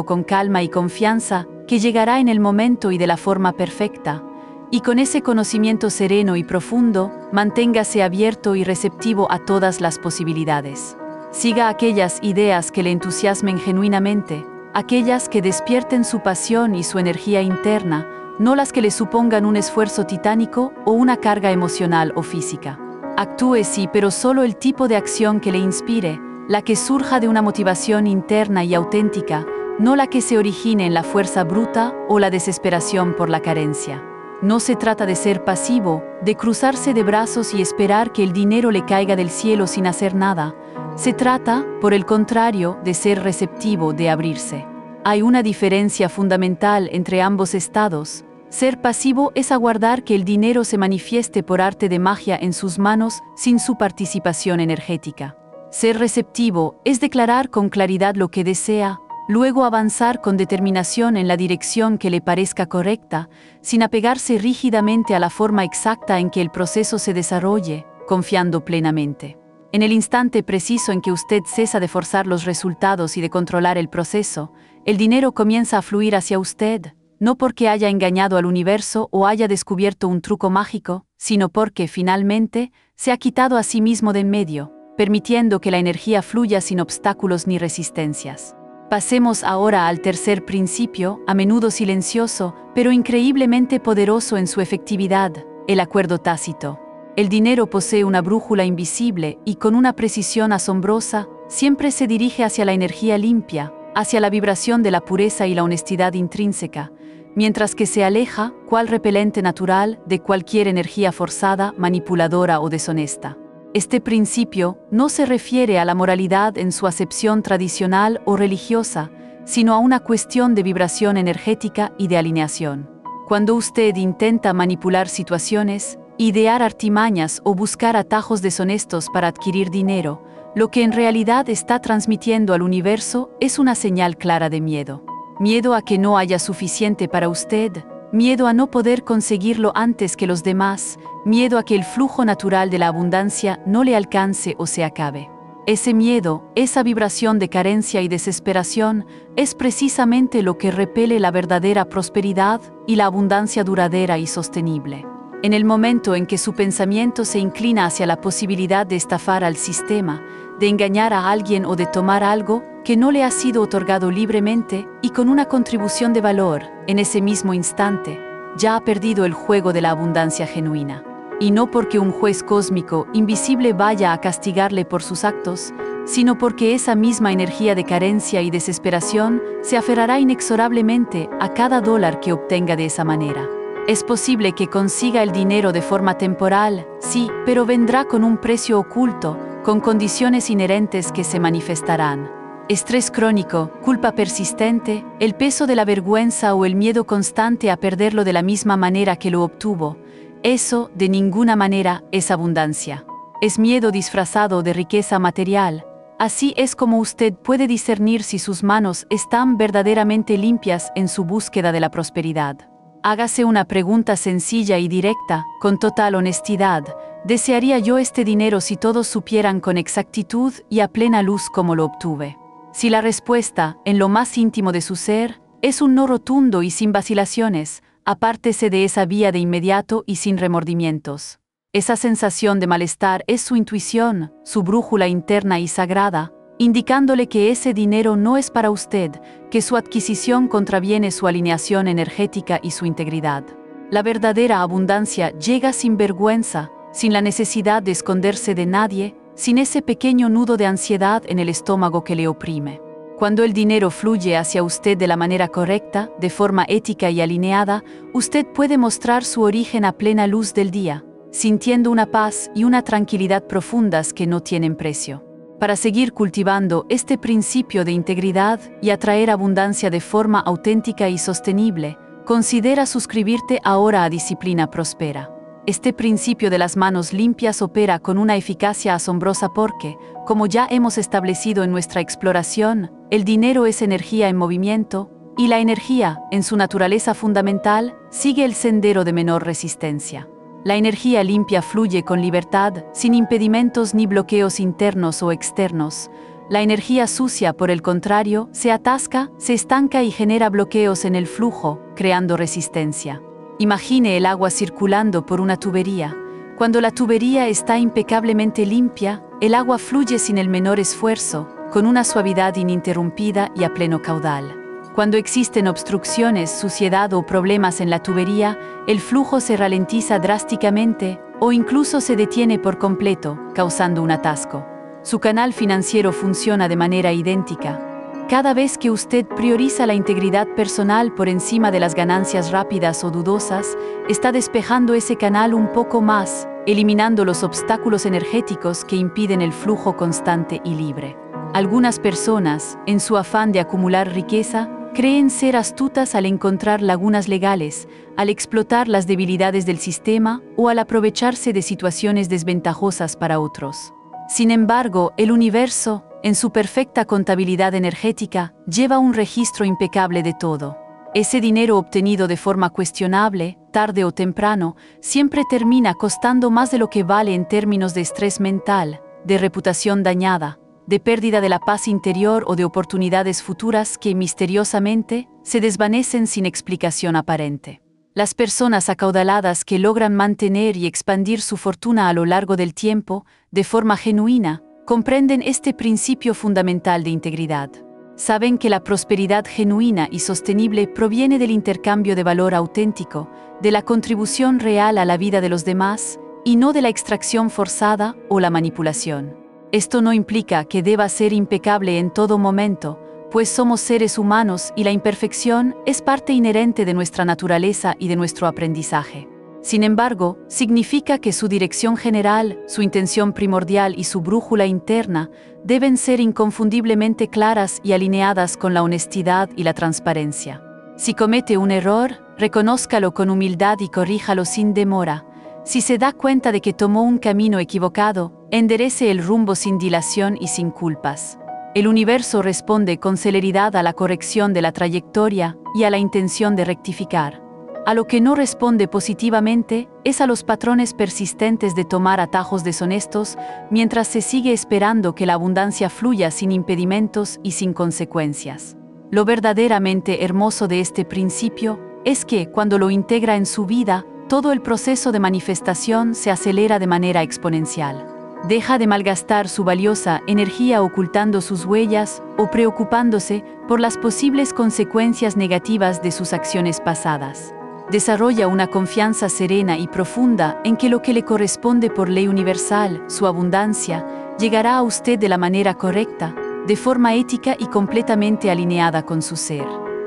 con calma y confianza que llegará en el momento y de la forma perfecta. Y con ese conocimiento sereno y profundo, manténgase abierto y receptivo a todas las posibilidades. Siga aquellas ideas que le entusiasmen genuinamente, aquellas que despierten su pasión y su energía interna, no las que le supongan un esfuerzo titánico o una carga emocional o física. Actúe sí, pero solo el tipo de acción que le inspire, la que surja de una motivación interna y auténtica, no la que se origine en la fuerza bruta o la desesperación por la carencia. No se trata de ser pasivo, de cruzarse de brazos y esperar que el dinero le caiga del cielo sin hacer nada. Se trata, por el contrario, de ser receptivo, de abrirse. Hay una diferencia fundamental entre ambos estados. Ser pasivo es aguardar que el dinero se manifieste por arte de magia en sus manos sin su participación energética. Ser receptivo es declarar con claridad lo que desea, Luego avanzar con determinación en la dirección que le parezca correcta, sin apegarse rígidamente a la forma exacta en que el proceso se desarrolle, confiando plenamente. En el instante preciso en que usted cesa de forzar los resultados y de controlar el proceso, el dinero comienza a fluir hacia usted, no porque haya engañado al universo o haya descubierto un truco mágico, sino porque, finalmente, se ha quitado a sí mismo de en medio, permitiendo que la energía fluya sin obstáculos ni resistencias. Pasemos ahora al tercer principio, a menudo silencioso, pero increíblemente poderoso en su efectividad, el acuerdo tácito. El dinero posee una brújula invisible y con una precisión asombrosa, siempre se dirige hacia la energía limpia, hacia la vibración de la pureza y la honestidad intrínseca, mientras que se aleja, cual repelente natural, de cualquier energía forzada, manipuladora o deshonesta. Este principio no se refiere a la moralidad en su acepción tradicional o religiosa, sino a una cuestión de vibración energética y de alineación. Cuando usted intenta manipular situaciones, idear artimañas o buscar atajos deshonestos para adquirir dinero, lo que en realidad está transmitiendo al universo es una señal clara de miedo. Miedo a que no haya suficiente para usted, miedo a no poder conseguirlo antes que los demás, miedo a que el flujo natural de la abundancia no le alcance o se acabe. Ese miedo, esa vibración de carencia y desesperación, es precisamente lo que repele la verdadera prosperidad y la abundancia duradera y sostenible. En el momento en que su pensamiento se inclina hacia la posibilidad de estafar al sistema, de engañar a alguien o de tomar algo que no le ha sido otorgado libremente y con una contribución de valor, en ese mismo instante, ya ha perdido el juego de la abundancia genuina. Y no porque un juez cósmico invisible vaya a castigarle por sus actos, sino porque esa misma energía de carencia y desesperación se aferrará inexorablemente a cada dólar que obtenga de esa manera. Es posible que consiga el dinero de forma temporal, sí, pero vendrá con un precio oculto, con condiciones inherentes que se manifestarán. Estrés crónico, culpa persistente, el peso de la vergüenza o el miedo constante a perderlo de la misma manera que lo obtuvo. Eso, de ninguna manera, es abundancia. Es miedo disfrazado de riqueza material. Así es como usted puede discernir si sus manos están verdaderamente limpias en su búsqueda de la prosperidad. Hágase una pregunta sencilla y directa, con total honestidad. ¿Desearía yo este dinero si todos supieran con exactitud y a plena luz cómo lo obtuve? Si la respuesta, en lo más íntimo de su ser, es un no rotundo y sin vacilaciones, apártese de esa vía de inmediato y sin remordimientos. Esa sensación de malestar es su intuición, su brújula interna y sagrada, indicándole que ese dinero no es para usted, que su adquisición contraviene su alineación energética y su integridad. La verdadera abundancia llega sin vergüenza, sin la necesidad de esconderse de nadie, sin ese pequeño nudo de ansiedad en el estómago que le oprime. Cuando el dinero fluye hacia usted de la manera correcta, de forma ética y alineada, usted puede mostrar su origen a plena luz del día, sintiendo una paz y una tranquilidad profundas que no tienen precio. Para seguir cultivando este principio de integridad y atraer abundancia de forma auténtica y sostenible, considera suscribirte ahora a Disciplina Próspera. Este principio de las manos limpias opera con una eficacia asombrosa porque, como ya hemos establecido en nuestra exploración, el dinero es energía en movimiento, y la energía, en su naturaleza fundamental, sigue el sendero de menor resistencia. La energía limpia fluye con libertad, sin impedimentos ni bloqueos internos o externos. La energía sucia, por el contrario, se atasca, se estanca y genera bloqueos en el flujo, creando resistencia. Imagine el agua circulando por una tubería. Cuando la tubería está impecablemente limpia, el agua fluye sin el menor esfuerzo, con una suavidad ininterrumpida y a pleno caudal. Cuando existen obstrucciones, suciedad o problemas en la tubería, el flujo se ralentiza drásticamente o incluso se detiene por completo, causando un atasco. Su canal financiero funciona de manera idéntica. Cada vez que usted prioriza la integridad personal por encima de las ganancias rápidas o dudosas, está despejando ese canal un poco más, eliminando los obstáculos energéticos que impiden el flujo constante y libre. Algunas personas, en su afán de acumular riqueza, creen ser astutas al encontrar lagunas legales, al explotar las debilidades del sistema o al aprovecharse de situaciones desventajosas para otros. Sin embargo, el universo, en su perfecta contabilidad energética, lleva un registro impecable de todo. Ese dinero obtenido de forma cuestionable, tarde o temprano, siempre termina costando más de lo que vale en términos de estrés mental, de reputación dañada, de pérdida de la paz interior o de oportunidades futuras que misteriosamente se desvanecen sin explicación aparente. Las personas acaudaladas que logran mantener y expandir su fortuna a lo largo del tiempo, de forma genuina, comprenden este principio fundamental de integridad. Saben que la prosperidad genuina y sostenible proviene del intercambio de valor auténtico, de la contribución real a la vida de los demás, y no de la extracción forzada o la manipulación. Esto no implica que deba ser impecable en todo momento, pues somos seres humanos y la imperfección es parte inherente de nuestra naturaleza y de nuestro aprendizaje. Sin embargo, significa que su dirección general, su intención primordial y su brújula interna deben ser inconfundiblemente claras y alineadas con la honestidad y la transparencia. Si comete un error, reconózcalo con humildad y corríjalo sin demora. Si se da cuenta de que tomó un camino equivocado, enderece el rumbo sin dilación y sin culpas. El universo responde con celeridad a la corrección de la trayectoria y a la intención de rectificar. A lo que no responde positivamente es a los patrones persistentes de tomar atajos deshonestos mientras se sigue esperando que la abundancia fluya sin impedimentos y sin consecuencias. Lo verdaderamente hermoso de este principio es que, cuando lo integra en su vida, todo el proceso de manifestación se acelera de manera exponencial. Deja de malgastar su valiosa energía ocultando sus huellas o preocupándose por las posibles consecuencias negativas de sus acciones pasadas. Desarrolla una confianza serena y profunda en que lo que le corresponde por ley universal, su abundancia, llegará a usted de la manera correcta, de forma ética y completamente alineada con su ser.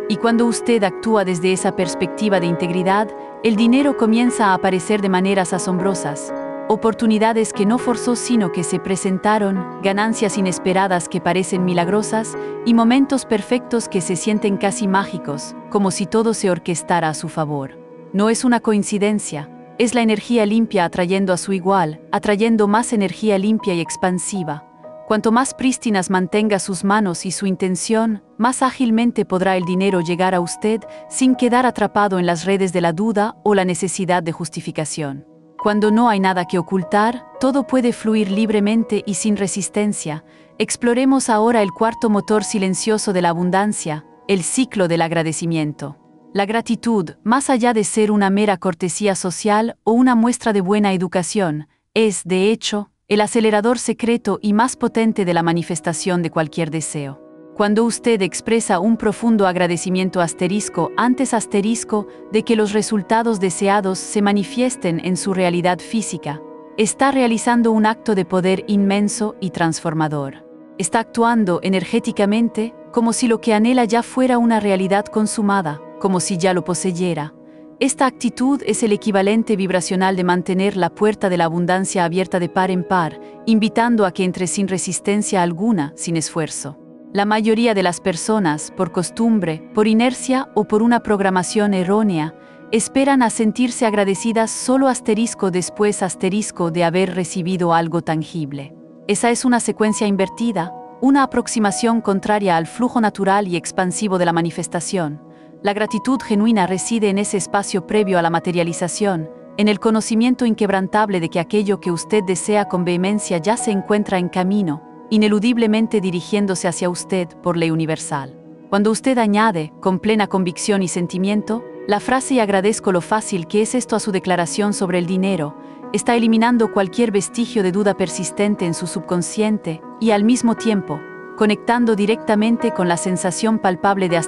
Y cuando usted actúa desde esa perspectiva de integridad, el dinero comienza a aparecer de maneras asombrosas. Oportunidades que no forzó sino que se presentaron, ganancias inesperadas que parecen milagrosas y momentos perfectos que se sienten casi mágicos, como si todo se orquestara a su favor. No es una coincidencia, es la energía limpia atrayendo a su igual, atrayendo más energía limpia y expansiva. Cuanto más prístinas mantenga sus manos y su intención, más ágilmente podrá el dinero llegar a usted sin quedar atrapado en las redes de la duda o la necesidad de justificación. Cuando no hay nada que ocultar, todo puede fluir libremente y sin resistencia. Exploremos ahora el cuarto motor silencioso de la abundancia, el ciclo del agradecimiento. La gratitud, más allá de ser una mera cortesía social o una muestra de buena educación, es, de hecho, el acelerador secreto y más potente de la manifestación de cualquier deseo. Cuando usted expresa un profundo agradecimiento antes de que los resultados deseados se manifiesten en su realidad física, está realizando un acto de poder inmenso y transformador. Está actuando energéticamente como si lo que anhela ya fuera una realidad consumada, como si ya lo poseyera. Esta actitud es el equivalente vibracional de mantener la puerta de la abundancia abierta de par en par, invitando a que entre sin resistencia alguna, sin esfuerzo. La mayoría de las personas, por costumbre, por inercia o por una programación errónea, esperan a sentirse agradecidas solo después de haber recibido algo tangible. Esa es una secuencia invertida, una aproximación contraria al flujo natural y expansivo de la manifestación. La gratitud genuina reside en ese espacio previo a la materialización, en el conocimiento inquebrantable de que aquello que usted desea con vehemencia ya se encuentra en camino, ineludiblemente dirigiéndose hacia usted por ley universal. Cuando usted añade, con plena convicción y sentimiento, la frase "y agradezco lo fácil que es esto" a su declaración sobre el dinero, está eliminando cualquier vestigio de duda persistente en su subconsciente y, al mismo tiempo, conectando directamente con la sensación palpable de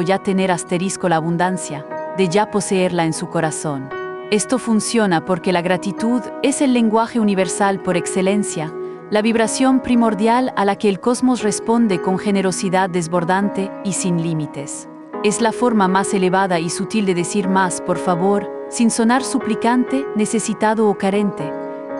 ya tener la abundancia, de ya poseerla en su corazón. Esto funciona porque la gratitud es el lenguaje universal por excelencia, la vibración primordial a la que el cosmos responde con generosidad desbordante y sin límites. Es la forma más elevada y sutil de decir más, por favor, sin sonar suplicante, necesitado o carente.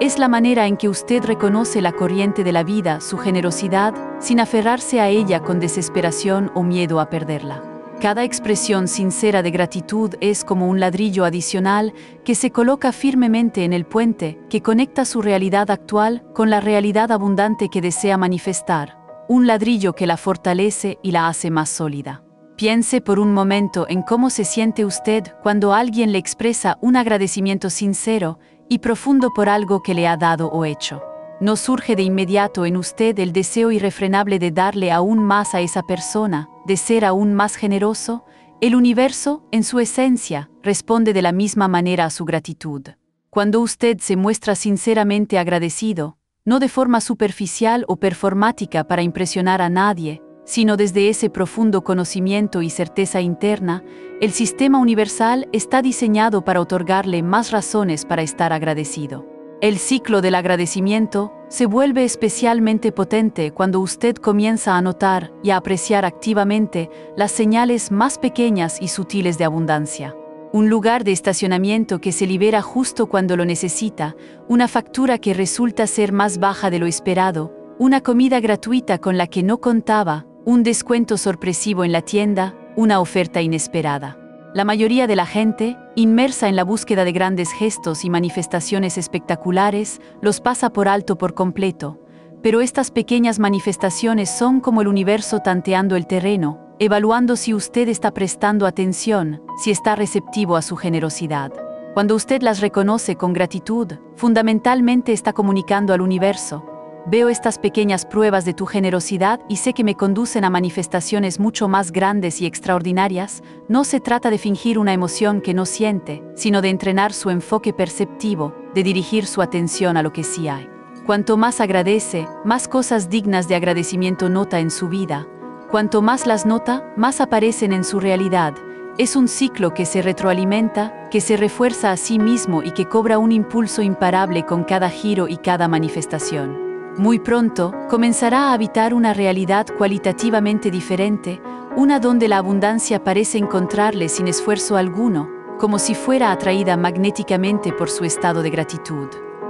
Es la manera en que usted reconoce la corriente de la vida, su generosidad, sin aferrarse a ella con desesperación o miedo a perderla. Cada expresión sincera de gratitud es como un ladrillo adicional que se coloca firmemente en el puente que conecta su realidad actual con la realidad abundante que desea manifestar. un ladrillo que la fortalece y la hace más sólida. Piense por un momento en cómo se siente usted cuando alguien le expresa un agradecimiento sincero y profundo por algo que le ha dado o hecho. ¿No surge de inmediato en usted el deseo irrefrenable de darle aún más a esa persona, de ser aún más generoso? El universo, en su esencia, responde de la misma manera a su gratitud. Cuando usted se muestra sinceramente agradecido, no de forma superficial o performática para impresionar a nadie, sino desde ese profundo conocimiento y certeza interna, el sistema universal está diseñado para otorgarle más razones para estar agradecido. El ciclo del agradecimiento se vuelve especialmente potente cuando usted comienza a notar y a apreciar activamente las señales más pequeñas y sutiles de abundancia. Un lugar de estacionamiento que se libera justo cuando lo necesita, una factura que resulta ser más baja de lo esperado, una comida gratuita con la que no contaba, un descuento sorpresivo en la tienda, una oferta inesperada. La mayoría de la gente, inmersa en la búsqueda de grandes gestos y manifestaciones espectaculares, los pasa por alto por completo, pero estas pequeñas manifestaciones son como el universo tanteando el terreno, evaluando si usted está prestando atención, si está receptivo a su generosidad. Cuando usted las reconoce con gratitud, fundamentalmente está comunicando al universo: veo estas pequeñas pruebas de tu generosidad y sé que me conducen a manifestaciones mucho más grandes y extraordinarias. No se trata de fingir una emoción que no siente, sino de entrenar su enfoque perceptivo, de dirigir su atención a lo que sí hay. Cuanto más agradece, más cosas dignas de agradecimiento nota en su vida. Cuanto más las nota, más aparecen en su realidad. Es un ciclo que se retroalimenta, que se refuerza a sí mismo y que cobra un impulso imparable con cada giro y cada manifestación. Muy pronto, comenzará a habitar una realidad cualitativamente diferente, una donde la abundancia parece encontrarle sin esfuerzo alguno, como si fuera atraída magnéticamente por su estado de gratitud.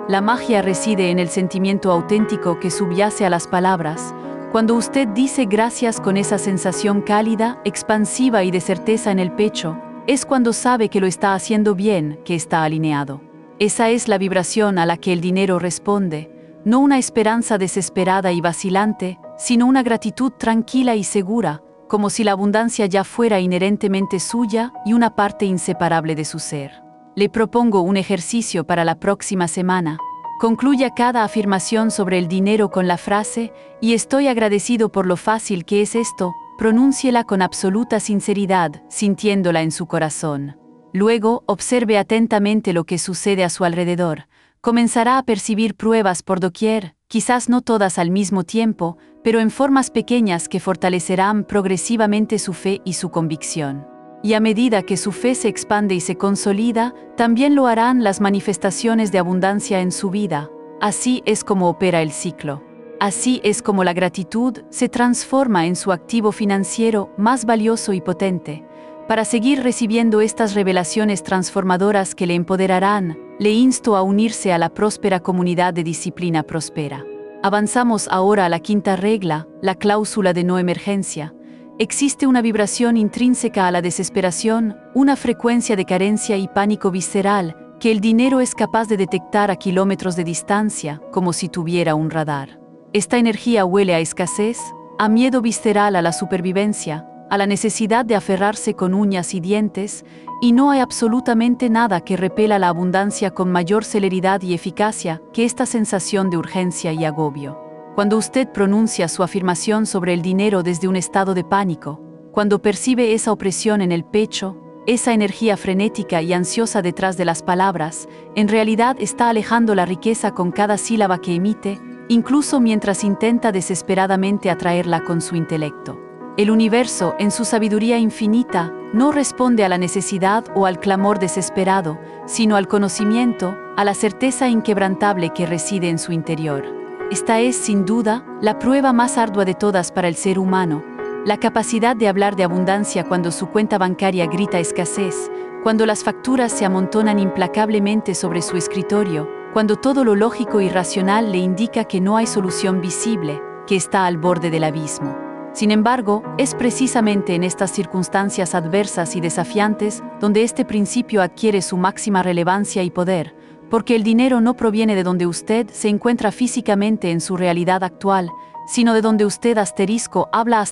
La magia reside en el sentimiento auténtico que subyace a las palabras. Cuando usted dice gracias con esa sensación cálida, expansiva y de certeza en el pecho, es cuando sabe que lo está haciendo bien, que está alineado. Esa es la vibración a la que el dinero responde. No una esperanza desesperada y vacilante, sino una gratitud tranquila y segura, como si la abundancia ya fuera inherentemente suya y una parte inseparable de su ser. Le propongo un ejercicio para la próxima semana. Concluya cada afirmación sobre el dinero con la frase: y estoy agradecido por lo fácil que es esto. Pronúnciela con absoluta sinceridad, sintiéndola en su corazón. Luego, observe atentamente lo que sucede a su alrededor. Comenzará a percibir pruebas por doquier, quizás no todas al mismo tiempo, pero en formas pequeñas que fortalecerán progresivamente su fe y su convicción. Y a medida que su fe se expande y se consolida, también lo harán las manifestaciones de abundancia en su vida. Así es como opera el ciclo. Así es como la gratitud se transforma en su activo financiero más valioso y potente. Para seguir recibiendo estas revelaciones transformadoras que le empoderarán, le insto a unirse a la próspera comunidad de Disciplina Próspera. Avanzamos ahora a la quinta regla, la cláusula de no emergencia. Existe una vibración intrínseca a la desesperación, una frecuencia de carencia y pánico visceral que el dinero es capaz de detectar a kilómetros de distancia, como si tuviera un radar. Esta energía huele a escasez, a miedo visceral a la supervivencia, a la necesidad de aferrarse con uñas y dientes, y no hay absolutamente nada que repela la abundancia con mayor celeridad y eficacia que esta sensación de urgencia y agobio. Cuando usted pronuncia su afirmación sobre el dinero desde un estado de pánico, cuando percibe esa opresión en el pecho, esa energía frenética y ansiosa detrás de las palabras, en realidad está alejando la riqueza con cada sílaba que emite, incluso mientras intenta desesperadamente atraerla con su intelecto. El universo, en su sabiduría infinita, no responde a la necesidad o al clamor desesperado, sino al conocimiento, a la certeza inquebrantable que reside en su interior. Esta es, sin duda, la prueba más ardua de todas para el ser humano, la capacidad de hablar de abundancia cuando su cuenta bancaria grita escasez, cuando las facturas se amontonan implacablemente sobre su escritorio, cuando todo lo lógico y racional le indica que no hay solución visible, que está al borde del abismo. Sin embargo, es precisamente en estas circunstancias adversas y desafiantes donde este principio adquiere su máxima relevancia y poder, porque el dinero no proviene de donde usted se encuentra físicamente en su realidad actual, sino de donde usted habla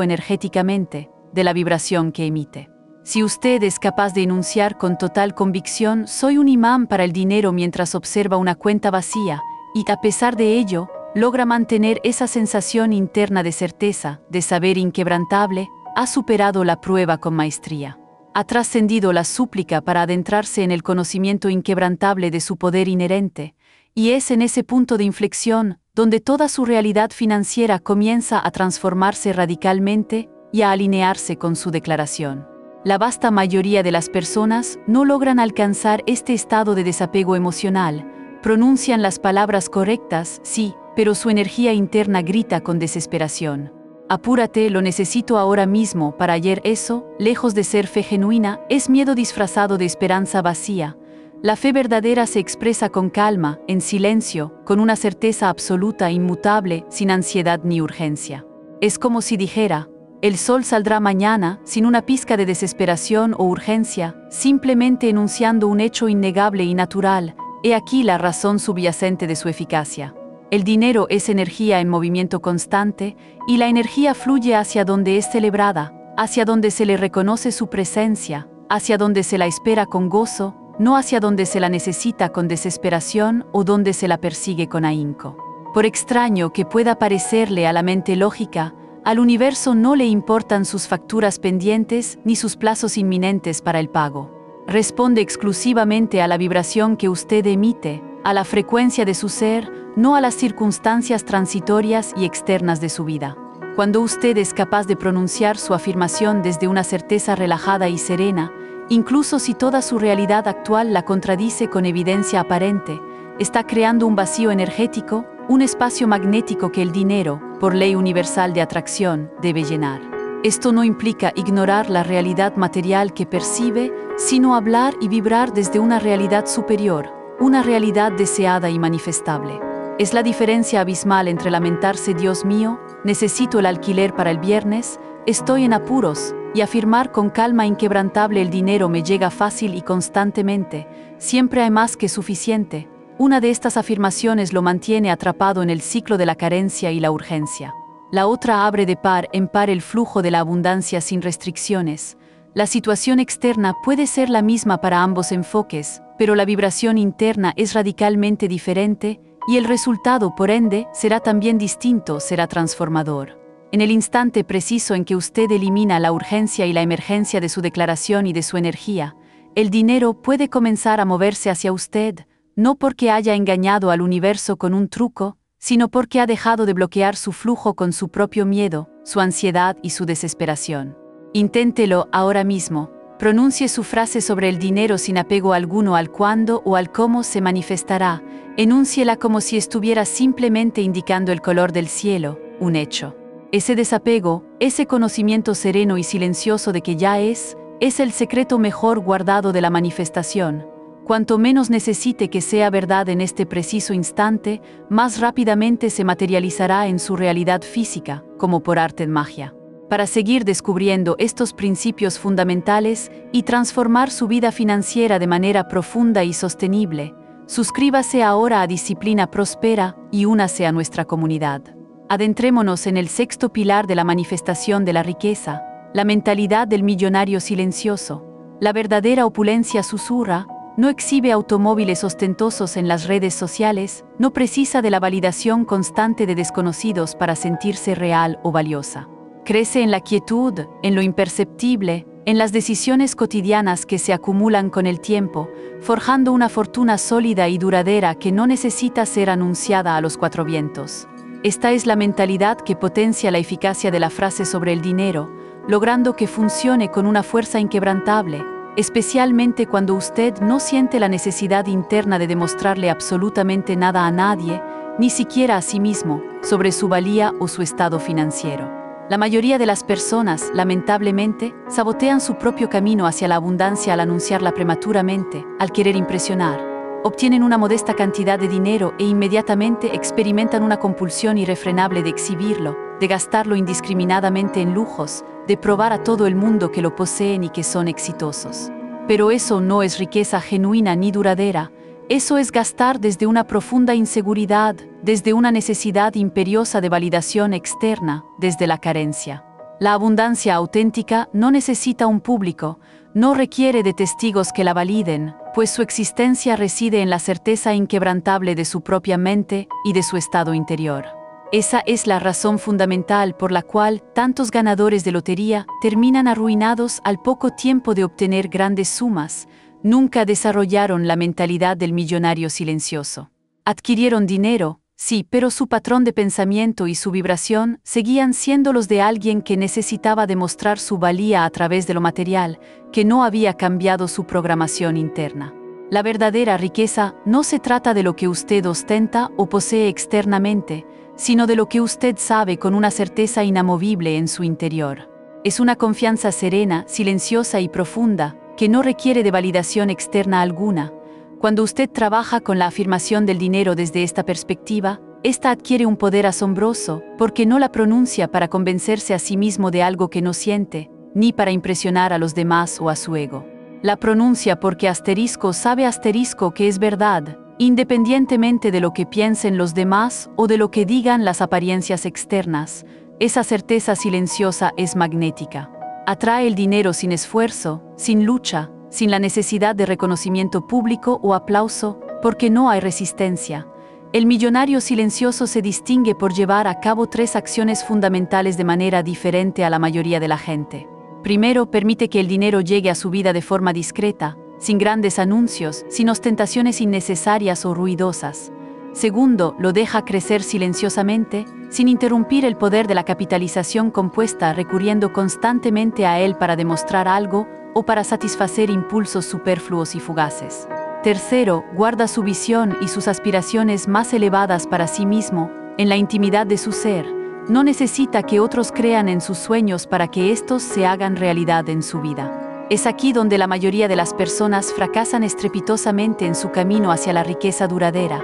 energéticamente, de la vibración que emite. Si usted es capaz de enunciar con total convicción, soy un imán para el dinero mientras observa una cuenta vacía, y a pesar de ello, logra mantener esa sensación interna de certeza, de saber inquebrantable, ha superado la prueba con maestría. Ha trascendido la súplica para adentrarse en el conocimiento inquebrantable de su poder inherente, y es en ese punto de inflexión donde toda su realidad financiera comienza a transformarse radicalmente y a alinearse con su declaración. La vasta mayoría de las personas no logran alcanzar este estado de desapego emocional, pronuncian las palabras correctas, sí, pero su energía interna grita con desesperación. Apúrate, lo necesito ahora mismo, para ayer. Eso, lejos de ser fe genuina, es miedo disfrazado de esperanza vacía. La fe verdadera se expresa con calma, en silencio, con una certeza absoluta, inmutable, sin ansiedad ni urgencia. Es como si dijera: el sol saldrá mañana, sin una pizca de desesperación o urgencia, simplemente enunciando un hecho innegable y natural. He aquí la razón subyacente de su eficacia. El dinero es energía en movimiento constante, y la energía fluye hacia donde es celebrada, hacia donde se le reconoce su presencia, hacia donde se la espera con gozo, no hacia donde se la necesita con desesperación o donde se la persigue con ahínco. Por extraño que pueda parecerle a la mente lógica, al universo no le importan sus facturas pendientes ni sus plazos inminentes para el pago. Responde exclusivamente a la vibración que usted emite, a la frecuencia de su ser, no a las circunstancias transitorias y externas de su vida. Cuando usted es capaz de pronunciar su afirmación desde una certeza relajada y serena, incluso si toda su realidad actual la contradice con evidencia aparente, está creando un vacío energético, un espacio magnético que el dinero, por ley universal de atracción, debe llenar. Esto no implica ignorar la realidad material que percibe, sino hablar y vibrar desde una realidad superior, una realidad deseada y manifestable. Es la diferencia abismal entre lamentarse: Dios mío, necesito el alquiler para el viernes, estoy en apuros, y afirmar con calma inquebrantable: el dinero me llega fácil y constantemente, siempre hay más que suficiente. Una de estas afirmaciones lo mantiene atrapado en el ciclo de la carencia y la urgencia. La otra abre de par en par el flujo de la abundancia sin restricciones. La situación externa puede ser la misma para ambos enfoques, pero la vibración interna es radicalmente diferente, y el resultado, por ende, será también distinto, será transformador. En el instante preciso en que usted elimina la urgencia y la emergencia de su declaración y de su energía, el dinero puede comenzar a moverse hacia usted, no porque haya engañado al universo con un truco, sino porque ha dejado de bloquear su flujo con su propio miedo, su ansiedad y su desesperación. Inténtelo ahora mismo. Pronuncie su frase sobre el dinero sin apego alguno al cuándo o al cómo se manifestará. Enúnciela como si estuviera simplemente indicando el color del cielo, un hecho. Ese desapego, ese conocimiento sereno y silencioso de que ya es el secreto mejor guardado de la manifestación. Cuanto menos necesite que sea verdad en este preciso instante, más rápidamente se materializará en su realidad física, como por arte de magia. Para seguir descubriendo estos principios fundamentales y transformar su vida financiera de manera profunda y sostenible, suscríbase ahora a Disciplina Próspera y únase a nuestra comunidad. Adentrémonos en el sexto pilar de la manifestación de la riqueza, la mentalidad del millonario silencioso. La verdadera opulencia susurra, no exhibe automóviles ostentosos en las redes sociales, no precisa de la validación constante de desconocidos para sentirse real o valiosa. Crece en la quietud, en lo imperceptible, en las decisiones cotidianas que se acumulan con el tiempo, forjando una fortuna sólida y duradera que no necesita ser anunciada a los cuatro vientos. Esta es la mentalidad que potencia la eficacia de la frase sobre el dinero, logrando que funcione con una fuerza inquebrantable, especialmente cuando usted no siente la necesidad interna de demostrarle absolutamente nada a nadie, ni siquiera a sí mismo, sobre su valía o su estado financiero. La mayoría de las personas, lamentablemente, sabotean su propio camino hacia la abundancia al anunciarla prematuramente, al querer impresionar. Obtienen una modesta cantidad de dinero e inmediatamente experimentan una compulsión irrefrenable de exhibirlo, de gastarlo indiscriminadamente en lujos, de probar a todo el mundo que lo poseen y que son exitosos. Pero eso no es riqueza genuina ni duradera, Eso es gastar desde una profunda inseguridad, desde una necesidad imperiosa de validación externa, desde la carencia. La abundancia auténtica no necesita un público, no requiere de testigos que la validen, pues su existencia reside en la certeza inquebrantable de su propia mente y de su estado interior. Esa es la razón fundamental por la cual tantos ganadores de lotería terminan arruinados al poco tiempo de obtener grandes sumas. Nunca desarrollaron la mentalidad del millonario silencioso. Adquirieron dinero, sí, pero su patrón de pensamiento y su vibración seguían siendo los de alguien que necesitaba demostrar su valía a través de lo material, que no había cambiado su programación interna. La verdadera riqueza no se trata de lo que usted ostenta o posee externamente, sino de lo que usted sabe con una certeza inamovible en su interior. Es una confianza serena, silenciosa y profunda, que no requiere de validación externa alguna. Cuando usted trabaja con la afirmación del dinero desde esta perspectiva, ésta adquiere un poder asombroso, porque no la pronuncia para convencerse a sí mismo de algo que no siente, ni para impresionar a los demás o a su ego. La pronuncia porque asterisco sabe asterisco que es verdad, independientemente de lo que piensen los demás o de lo que digan las apariencias externas. Esa certeza silenciosa es magnética. Atrae el dinero sin esfuerzo, sin lucha, sin la necesidad de reconocimiento público o aplauso, porque no hay resistencia. El millonario silencioso se distingue por llevar a cabo 3 acciones fundamentales de manera diferente a la mayoría de la gente. Primero, permite que el dinero llegue a su vida de forma discreta, sin grandes anuncios, sin ostentaciones innecesarias o ruidosas. Segundo, lo deja crecer silenciosamente, sin interrumpir el poder de la capitalización compuesta, recurriendo constantemente a él para demostrar algo o para satisfacer impulsos superfluos y fugaces. Tercero, guarda su visión y sus aspiraciones más elevadas para sí mismo, en la intimidad de su ser. No necesita que otros crean en sus sueños para que estos se hagan realidad en su vida. Es aquí donde la mayoría de las personas fracasan estrepitosamente en su camino hacia la riqueza duradera.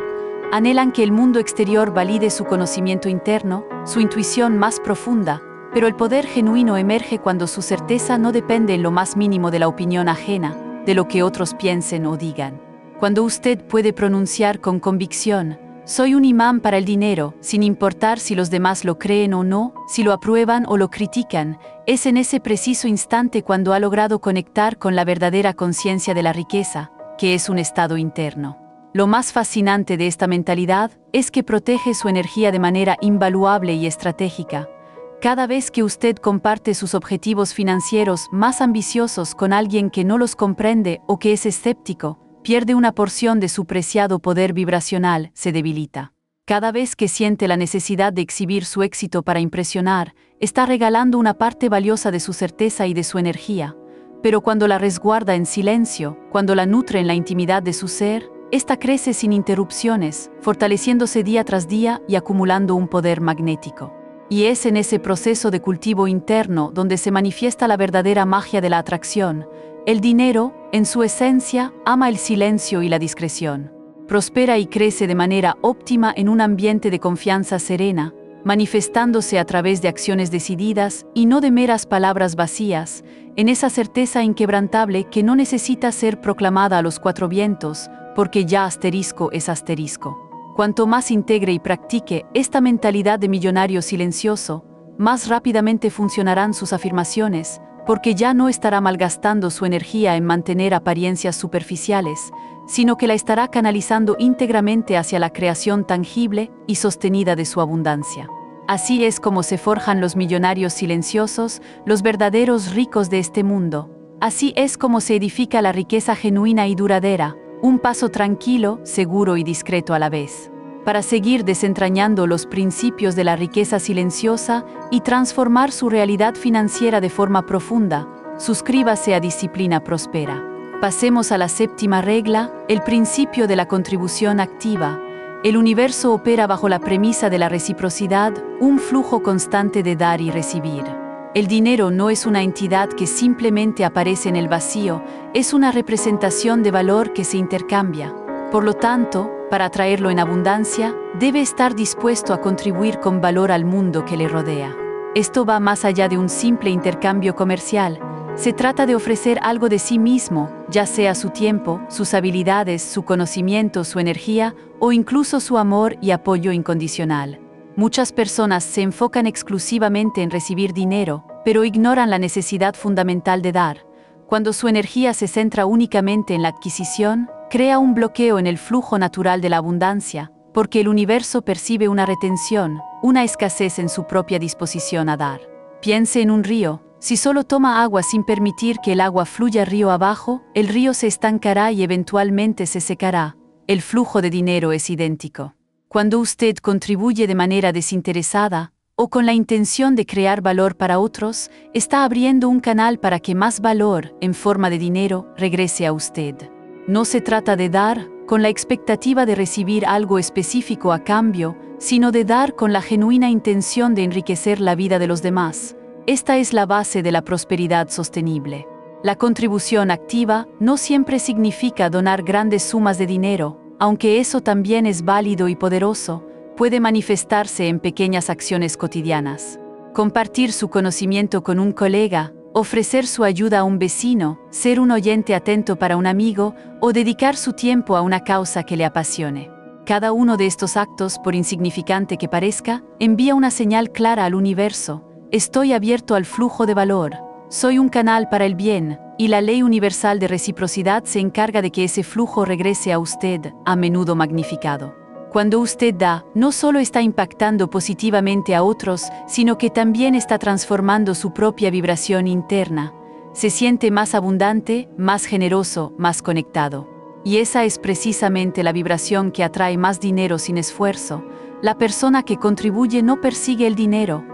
Anhelan que el mundo exterior valide su conocimiento interno, su intuición más profunda, pero el poder genuino emerge cuando su certeza no depende en lo más mínimo de la opinión ajena, de lo que otros piensen o digan. Cuando usted puede pronunciar con convicción, soy un imán para el dinero, sin importar si los demás lo creen o no, si lo aprueban o lo critican, es en ese preciso instante cuando ha logrado conectar con la verdadera conciencia de la riqueza, que es un estado interno. Lo más fascinante de esta mentalidad es que protege su energía de manera invaluable y estratégica. Cada vez que usted comparte sus objetivos financieros más ambiciosos con alguien que no los comprende o que es escéptico, pierde una porción de su preciado poder vibracional, se debilita. Cada vez que siente la necesidad de exhibir su éxito para impresionar, está regalando una parte valiosa de su certeza y de su energía. Pero cuando la resguarda en silencio, cuando la nutre en la intimidad de su ser, esta crece sin interrupciones, fortaleciéndose día tras día y acumulando un poder magnético. Y es en ese proceso de cultivo interno donde se manifiesta la verdadera magia de la atracción. El dinero, en su esencia, ama el silencio y la discreción. Prospera y crece de manera óptima en un ambiente de confianza serena, manifestándose a través de acciones decididas y no de meras palabras vacías, en esa certeza inquebrantable que no necesita ser proclamada a los 4 vientos, porque ya asterisco es asterisco. Cuanto más integre y practique esta mentalidad de millonario silencioso, más rápidamente funcionarán sus afirmaciones, porque ya no estará malgastando su energía en mantener apariencias superficiales, sino que la estará canalizando íntegramente hacia la creación tangible y sostenida de su abundancia. Así es como se forjan los millonarios silenciosos, los verdaderos ricos de este mundo. Así es como se edifica la riqueza genuina y duradera, un paso tranquilo, seguro y discreto a la vez. Para seguir desentrañando los principios de la riqueza silenciosa y transformar su realidad financiera de forma profunda, suscríbase a Disciplina Prospera. Pasemos a la 7ª regla, el principio de la contribución activa. El universo opera bajo la premisa de la reciprocidad, un flujo constante de dar y recibir. El dinero no es una entidad que simplemente aparece en el vacío, es una representación de valor que se intercambia. Por lo tanto, para atraerlo en abundancia, debe estar dispuesto a contribuir con valor al mundo que le rodea. Esto va más allá de un simple intercambio comercial. Se trata de ofrecer algo de sí mismo, ya sea su tiempo, sus habilidades, su conocimiento, su energía o incluso su amor y apoyo incondicional. Muchas personas se enfocan exclusivamente en recibir dinero, pero ignoran la necesidad fundamental de dar. Cuando su energía se centra únicamente en la adquisición, crea un bloqueo en el flujo natural de la abundancia, porque el universo percibe una retención, una escasez en su propia disposición a dar. Piense en un río. Si solo toma agua sin permitir que el agua fluya río abajo, el río se estancará y eventualmente se secará. El flujo de dinero es idéntico. Cuando usted contribuye de manera desinteresada, o con la intención de crear valor para otros, está abriendo un canal para que más valor, en forma de dinero, regrese a usted. No se trata de dar con la expectativa de recibir algo específico a cambio, sino de dar con la genuina intención de enriquecer la vida de los demás. Esta es la base de la prosperidad sostenible. La contribución activa no siempre significa donar grandes sumas de dinero, aunque eso también es válido y poderoso, puede manifestarse en pequeñas acciones cotidianas. Compartir su conocimiento con un colega, ofrecer su ayuda a un vecino, ser un oyente atento para un amigo o dedicar su tiempo a una causa que le apasione. Cada uno de estos actos, por insignificante que parezca, envía una señal clara al universo. Estoy abierto al flujo de valor, soy un canal para el bien, y la ley universal de reciprocidad se encarga de que ese flujo regrese a usted, a menudo magnificado. Cuando usted da, no solo está impactando positivamente a otros, sino que también está transformando su propia vibración interna. Se siente más abundante, más generoso, más conectado. Y esa es precisamente la vibración que atrae más dinero sin esfuerzo. La persona que contribuye no persigue el dinero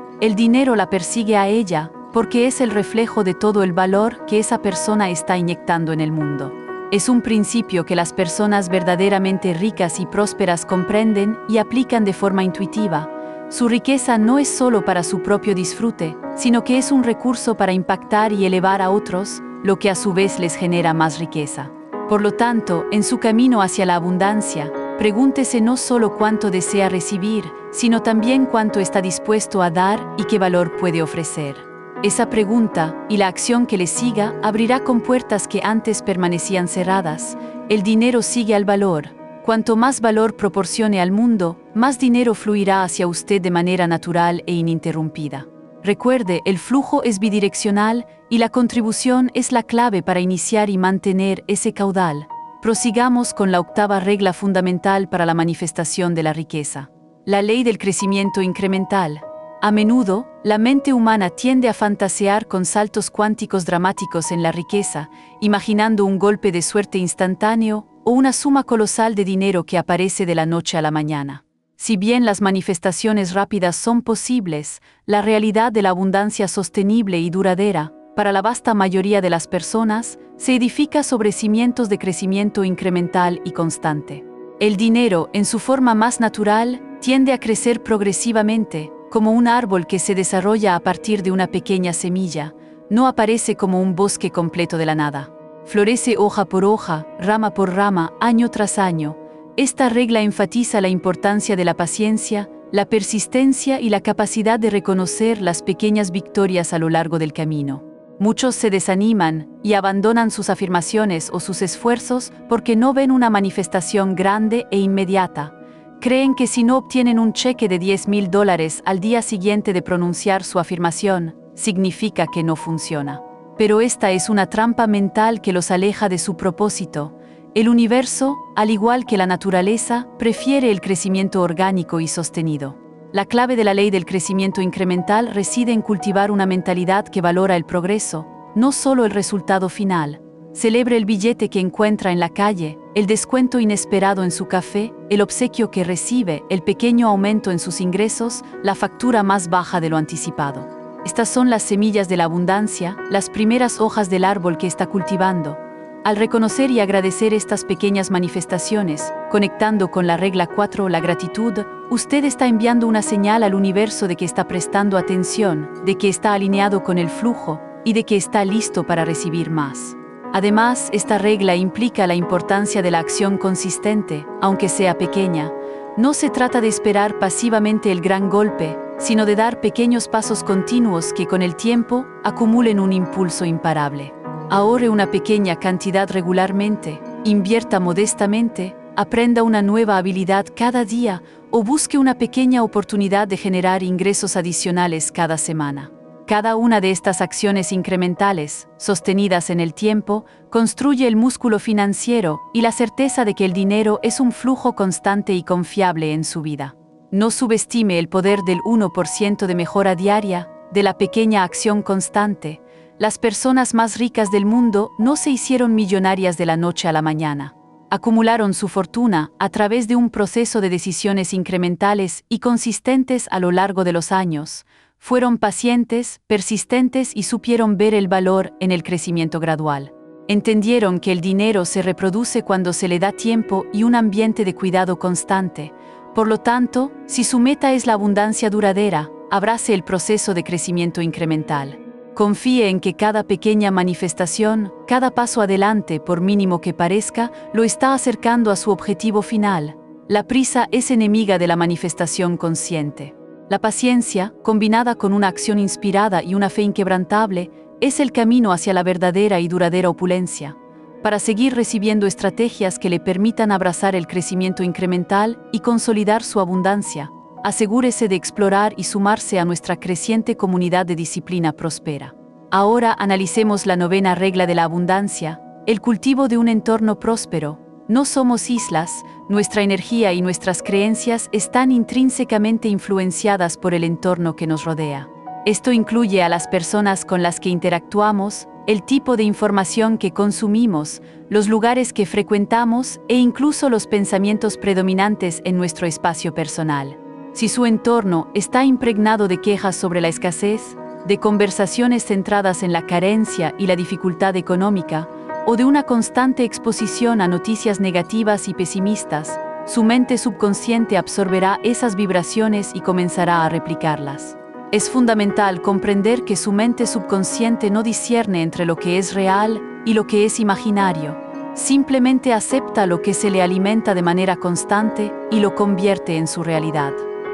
la persigue a ella, porque es el reflejo de todo el valor que esa persona está inyectando en el mundo. Es un principio que las personas verdaderamente ricas y prósperas comprenden y aplican de forma intuitiva. Su riqueza no es solo para su propio disfrute, sino que es un recurso para impactar y elevar a otros, lo que a su vez les genera más riqueza. Por lo tanto, en su camino hacia la abundancia, pregúntese no solo cuánto desea recibir, sino también cuánto está dispuesto a dar y qué valor puede ofrecer. Esa pregunta, y la acción que le siga, abrirá compuertas que antes permanecían cerradas. El dinero sigue al valor. Cuanto más valor proporcione al mundo, más dinero fluirá hacia usted de manera natural e ininterrumpida. Recuerde, el flujo es bidireccional y la contribución es la clave para iniciar y mantener ese caudal. Prosigamos con la octava regla fundamental para la manifestación de la riqueza. La ley del crecimiento incremental. A menudo, la mente humana tiende a fantasear con saltos cuánticos dramáticos en la riqueza, imaginando un golpe de suerte instantáneo o una suma colosal de dinero que aparece de la noche a la mañana. Si bien las manifestaciones rápidas son posibles, la realidad de la abundancia sostenible y duradera, para la vasta mayoría de las personas, se edifica sobre cimientos de crecimiento incremental y constante. El dinero, en su forma más natural, tiende a crecer progresivamente, como un árbol que se desarrolla a partir de una pequeña semilla, no aparece como un bosque completo de la nada. Florece hoja por hoja, rama por rama, año tras año. Esta regla enfatiza la importancia de la paciencia, la persistencia y la capacidad de reconocer las pequeñas victorias a lo largo del camino. Muchos se desaniman y abandonan sus afirmaciones o sus esfuerzos porque no ven una manifestación grande e inmediata. Creen que si no obtienen un cheque de $10,000 al día siguiente de pronunciar su afirmación, significa que no funciona. Pero esta es una trampa mental que los aleja de su propósito. El universo, al igual que la naturaleza, prefiere el crecimiento orgánico y sostenido. La clave de la ley del crecimiento incremental reside en cultivar una mentalidad que valora el progreso, no solo el resultado final. Celebre el billete que encuentra en la calle, el descuento inesperado en su café, el obsequio que recibe, el pequeño aumento en sus ingresos, la factura más baja de lo anticipado. Estas son las semillas de la abundancia, las primeras hojas del árbol que está cultivando. Al reconocer y agradecer estas pequeñas manifestaciones, conectando con la regla 4, la gratitud, usted está enviando una señal al universo de que está prestando atención, de que está alineado con el flujo y de que está listo para recibir más. Además, esta regla implica la importancia de la acción consistente, aunque sea pequeña. No se trata de esperar pasivamente el gran golpe, sino de dar pequeños pasos continuos que con el tiempo acumulen un impulso imparable. Ahorre una pequeña cantidad regularmente, invierta modestamente, aprenda una nueva habilidad cada día o busque una pequeña oportunidad de generar ingresos adicionales cada semana. Cada una de estas acciones incrementales, sostenidas en el tiempo, construye el músculo financiero y la certeza de que el dinero es un flujo constante y confiable en su vida. No subestime el poder del 1% de mejora diaria, de la pequeña acción constante. Las personas más ricas del mundo no se hicieron millonarias de la noche a la mañana. Acumularon su fortuna a través de un proceso de decisiones incrementales y consistentes a lo largo de los años. Fueron pacientes, persistentes y supieron ver el valor en el crecimiento gradual. Entendieron que el dinero se reproduce cuando se le da tiempo y un ambiente de cuidado constante. Por lo tanto, si su meta es la abundancia duradera, abrace el proceso de crecimiento incremental. Confíe en que cada pequeña manifestación, cada paso adelante, por mínimo que parezca, lo está acercando a su objetivo final. La prisa es enemiga de la manifestación consciente. La paciencia, combinada con una acción inspirada y una fe inquebrantable, es el camino hacia la verdadera y duradera opulencia. Para seguir recibiendo estrategias que le permitan abrazar el crecimiento incremental y consolidar su abundancia, asegúrese de explorar y sumarse a nuestra creciente comunidad de disciplina próspera. Ahora analicemos la 9ª regla de la abundancia, el cultivo de un entorno próspero. No somos islas, nuestra energía y nuestras creencias están intrínsecamente influenciadas por el entorno que nos rodea. Esto incluye a las personas con las que interactuamos, el tipo de información que consumimos, los lugares que frecuentamos e incluso los pensamientos predominantes en nuestro espacio personal. Si su entorno está impregnado de quejas sobre la escasez, de conversaciones centradas en la carencia y la dificultad económica, o de una constante exposición a noticias negativas y pesimistas, su mente subconsciente absorberá esas vibraciones y comenzará a replicarlas. Es fundamental comprender que su mente subconsciente no discierne entre lo que es real y lo que es imaginario. Simplemente acepta lo que se le alimenta de manera constante y lo convierte en su realidad.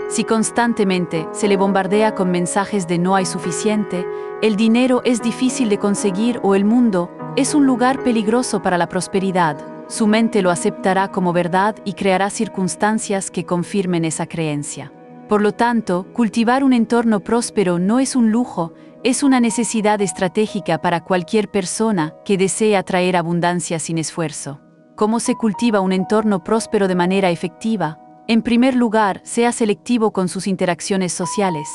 Si constantemente se le bombardea con mensajes de no hay suficiente, el dinero es difícil de conseguir o el mundo es un lugar peligroso para la prosperidad, su mente lo aceptará como verdad y creará circunstancias que confirmen esa creencia. Por lo tanto, cultivar un entorno próspero no es un lujo, es una necesidad estratégica para cualquier persona que desee atraer abundancia sin esfuerzo. ¿Cómo se cultiva un entorno próspero de manera efectiva? En primer lugar, sea selectivo con sus interacciones sociales.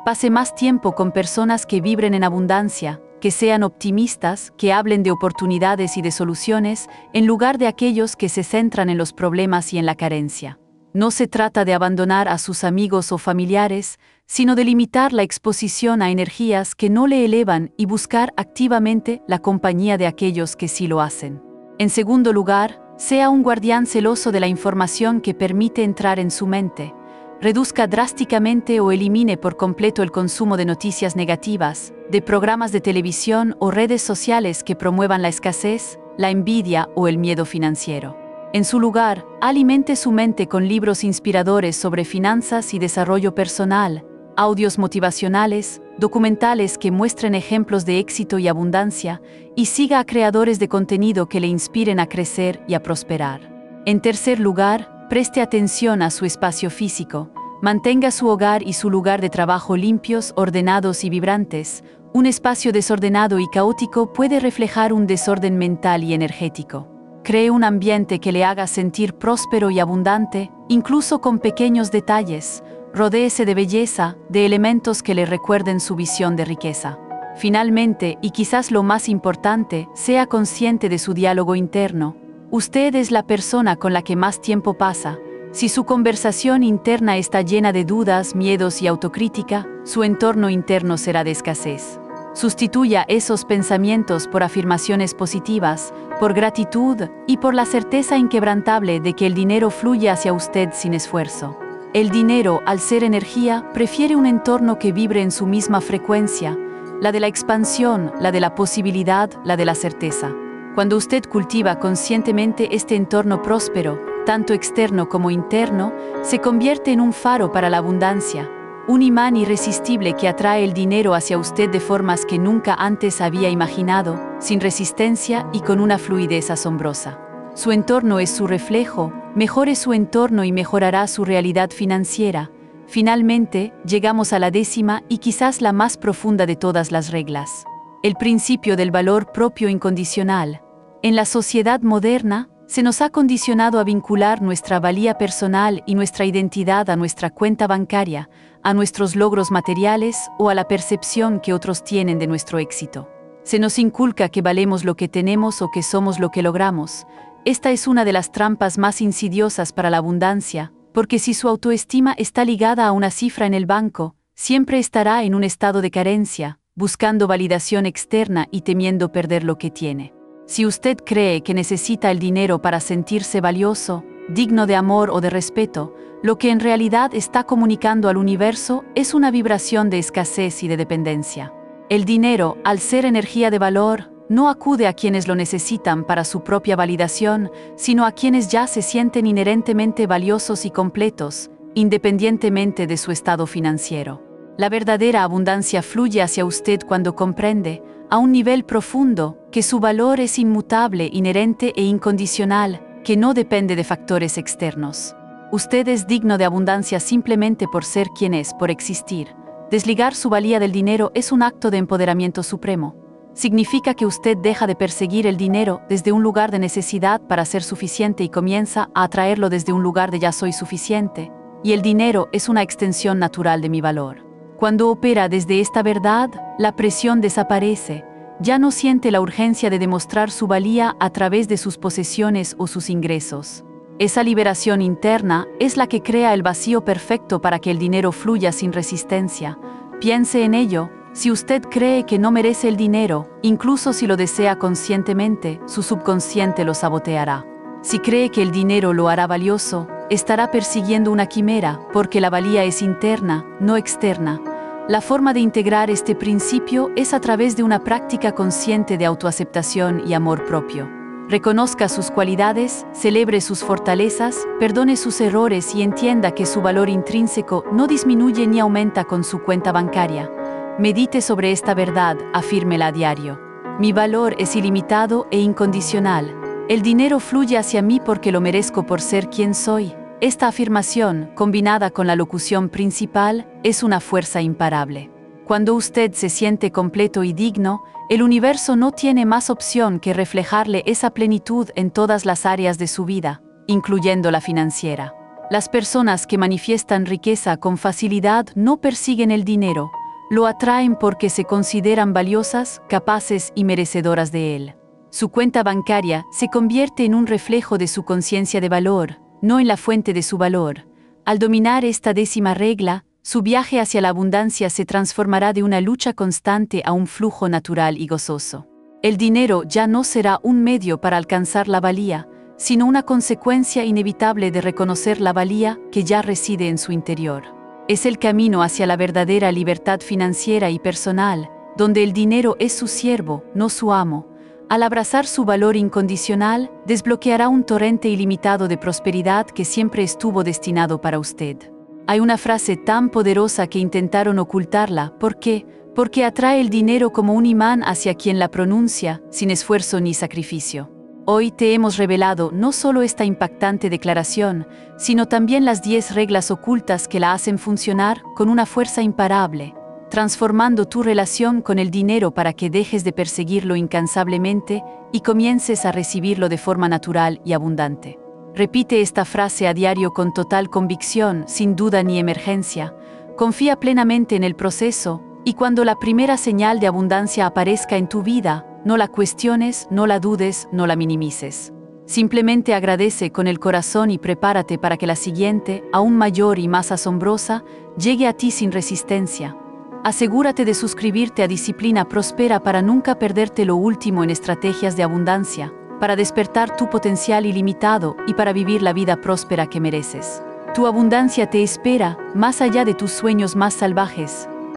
Pase más tiempo con personas que vibren en abundancia, que sean optimistas, que hablen de oportunidades y de soluciones, en lugar de aquellos que se centran en los problemas y en la carencia. No se trata de abandonar a sus amigos o familiares, sino de limitar la exposición a energías que no le elevan y buscar activamente la compañía de aquellos que sí lo hacen. En segundo lugar, sea un guardián celoso de la información que permite entrar en su mente. Reduzca drásticamente o elimine por completo el consumo de noticias negativas, de programas de televisión o redes sociales que promuevan la escasez, la envidia o el miedo financiero. En su lugar, alimente su mente con libros inspiradores sobre finanzas y desarrollo personal, audios motivacionales, documentales que muestren ejemplos de éxito y abundancia, y siga a creadores de contenido que le inspiren a crecer y a prosperar. En tercer lugar, preste atención a su espacio físico. Mantenga su hogar y su lugar de trabajo limpios, ordenados y vibrantes. Un espacio desordenado y caótico puede reflejar un desorden mental y energético. Cree un ambiente que le haga sentir próspero y abundante, incluso con pequeños detalles. Rodéese de belleza, de elementos que le recuerden su visión de riqueza. Finalmente, y quizás lo más importante, sea consciente de su diálogo interno. Usted es la persona con la que más tiempo pasa. Si su conversación interna está llena de dudas, miedos y autocrítica, su entorno interno será de escasez. Sustituya esos pensamientos por afirmaciones positivas, por gratitud y por la certeza inquebrantable de que el dinero fluye hacia usted sin esfuerzo. El dinero, al ser energía, prefiere un entorno que vibre en su misma frecuencia, la de la expansión, la de la posibilidad, la de la certeza. Cuando usted cultiva conscientemente este entorno próspero, tanto externo como interno, se convierte en un faro para la abundancia. un imán irresistible que atrae el dinero hacia usted de formas que nunca antes había imaginado, sin resistencia y con una fluidez asombrosa. Su entorno es su reflejo, mejore su entorno y mejorará su realidad financiera. Finalmente, llegamos a la 10ª y quizás la más profunda de todas las reglas. El principio del valor propio incondicional. En la sociedad moderna, se nos ha condicionado a vincular nuestra valía personal y nuestra identidad a nuestra cuenta bancaria, a nuestros logros materiales o a la percepción que otros tienen de nuestro éxito. Se nos inculca que valemos lo que tenemos o que somos lo que logramos. Esta es una de las trampas más insidiosas para la abundancia, porque si su autoestima está ligada a una cifra en el banco, siempre estará en un estado de carencia, buscando validación externa y temiendo perder lo que tiene. Si usted cree que necesita el dinero para sentirse valioso, digno de amor o de respeto, lo que en realidad está comunicando al universo es una vibración de escasez y de dependencia. El dinero, al ser energía de valor, no acude a quienes lo necesitan para su propia validación, sino a quienes ya se sienten inherentemente valiosos y completos, independientemente de su estado financiero. La verdadera abundancia fluye hacia usted cuando comprende, a un nivel profundo, que su valor es inmutable, inherente e incondicional, que no depende de factores externos. Usted es digno de abundancia simplemente por ser quien es, por existir. Desligar su valía del dinero es un acto de empoderamiento supremo. Significa que usted deja de perseguir el dinero desde un lugar de necesidad para ser suficiente y comienza a atraerlo desde un lugar de ya soy suficiente, y el dinero es una extensión natural de mi valor. Cuando opera desde esta verdad, la presión desaparece, ya no siente la urgencia de demostrar su valía a través de sus posesiones o sus ingresos. Esa liberación interna es la que crea el vacío perfecto para que el dinero fluya sin resistencia. Piense en ello. Si usted cree que no merece el dinero, incluso si lo desea conscientemente, su subconsciente lo saboteará. Si cree que el dinero lo hará valioso, estará persiguiendo una quimera, porque la valía es interna, no externa. La forma de integrar este principio es a través de una práctica consciente de autoaceptación y amor propio. Reconozca sus cualidades, celebre sus fortalezas, perdone sus errores y entienda que su valor intrínseco no disminuye ni aumenta con su cuenta bancaria. Medite sobre esta verdad, afírmela a diario. Mi valor es ilimitado e incondicional. El dinero fluye hacia mí porque lo merezco por ser quien soy. Esta afirmación, combinada con la locución principal, es una fuerza imparable. Cuando usted se siente completo y digno, el universo no tiene más opción que reflejarle esa plenitud en todas las áreas de su vida, incluyendo la financiera. Las personas que manifiestan riqueza con facilidad no persiguen el dinero, lo atraen porque se consideran valiosas, capaces y merecedoras de él. Su cuenta bancaria se convierte en un reflejo de su conciencia de valor, no en la fuente de su valor. Al dominar esta 10ª regla, su viaje hacia la abundancia se transformará de una lucha constante a un flujo natural y gozoso. El dinero ya no será un medio para alcanzar la valía, sino una consecuencia inevitable de reconocer la valía que ya reside en su interior. Es el camino hacia la verdadera libertad financiera y personal, donde el dinero es su siervo, no su amo. Al abrazar su valor incondicional, desbloqueará un torrente ilimitado de prosperidad que siempre estuvo destinado para usted. Hay una frase tan poderosa que intentaron ocultarla. ¿Por qué? Porque atrae el dinero como un imán hacia quien la pronuncia, sin esfuerzo ni sacrificio. Hoy te hemos revelado no solo esta impactante declaración, sino también las 10 reglas ocultas que la hacen funcionar con una fuerza imparable, transformando tu relación con el dinero para que dejes de perseguirlo incansablemente y comiences a recibirlo de forma natural y abundante. Repite esta frase a diario con total convicción, sin duda ni emergencia. Confía plenamente en el proceso, y cuando la primera señal de abundancia aparezca en tu vida, no la cuestiones, no la dudes, no la minimices. Simplemente agradece con el corazón y prepárate para que la siguiente, aún mayor y más asombrosa, llegue a ti sin resistencia. Asegúrate de suscribirte a Disciplina Próspera para nunca perderte lo último en estrategias de abundancia, para despertar tu potencial ilimitado y para vivir la vida próspera que mereces. Tu abundancia te espera, más allá de tus sueños más salvajes.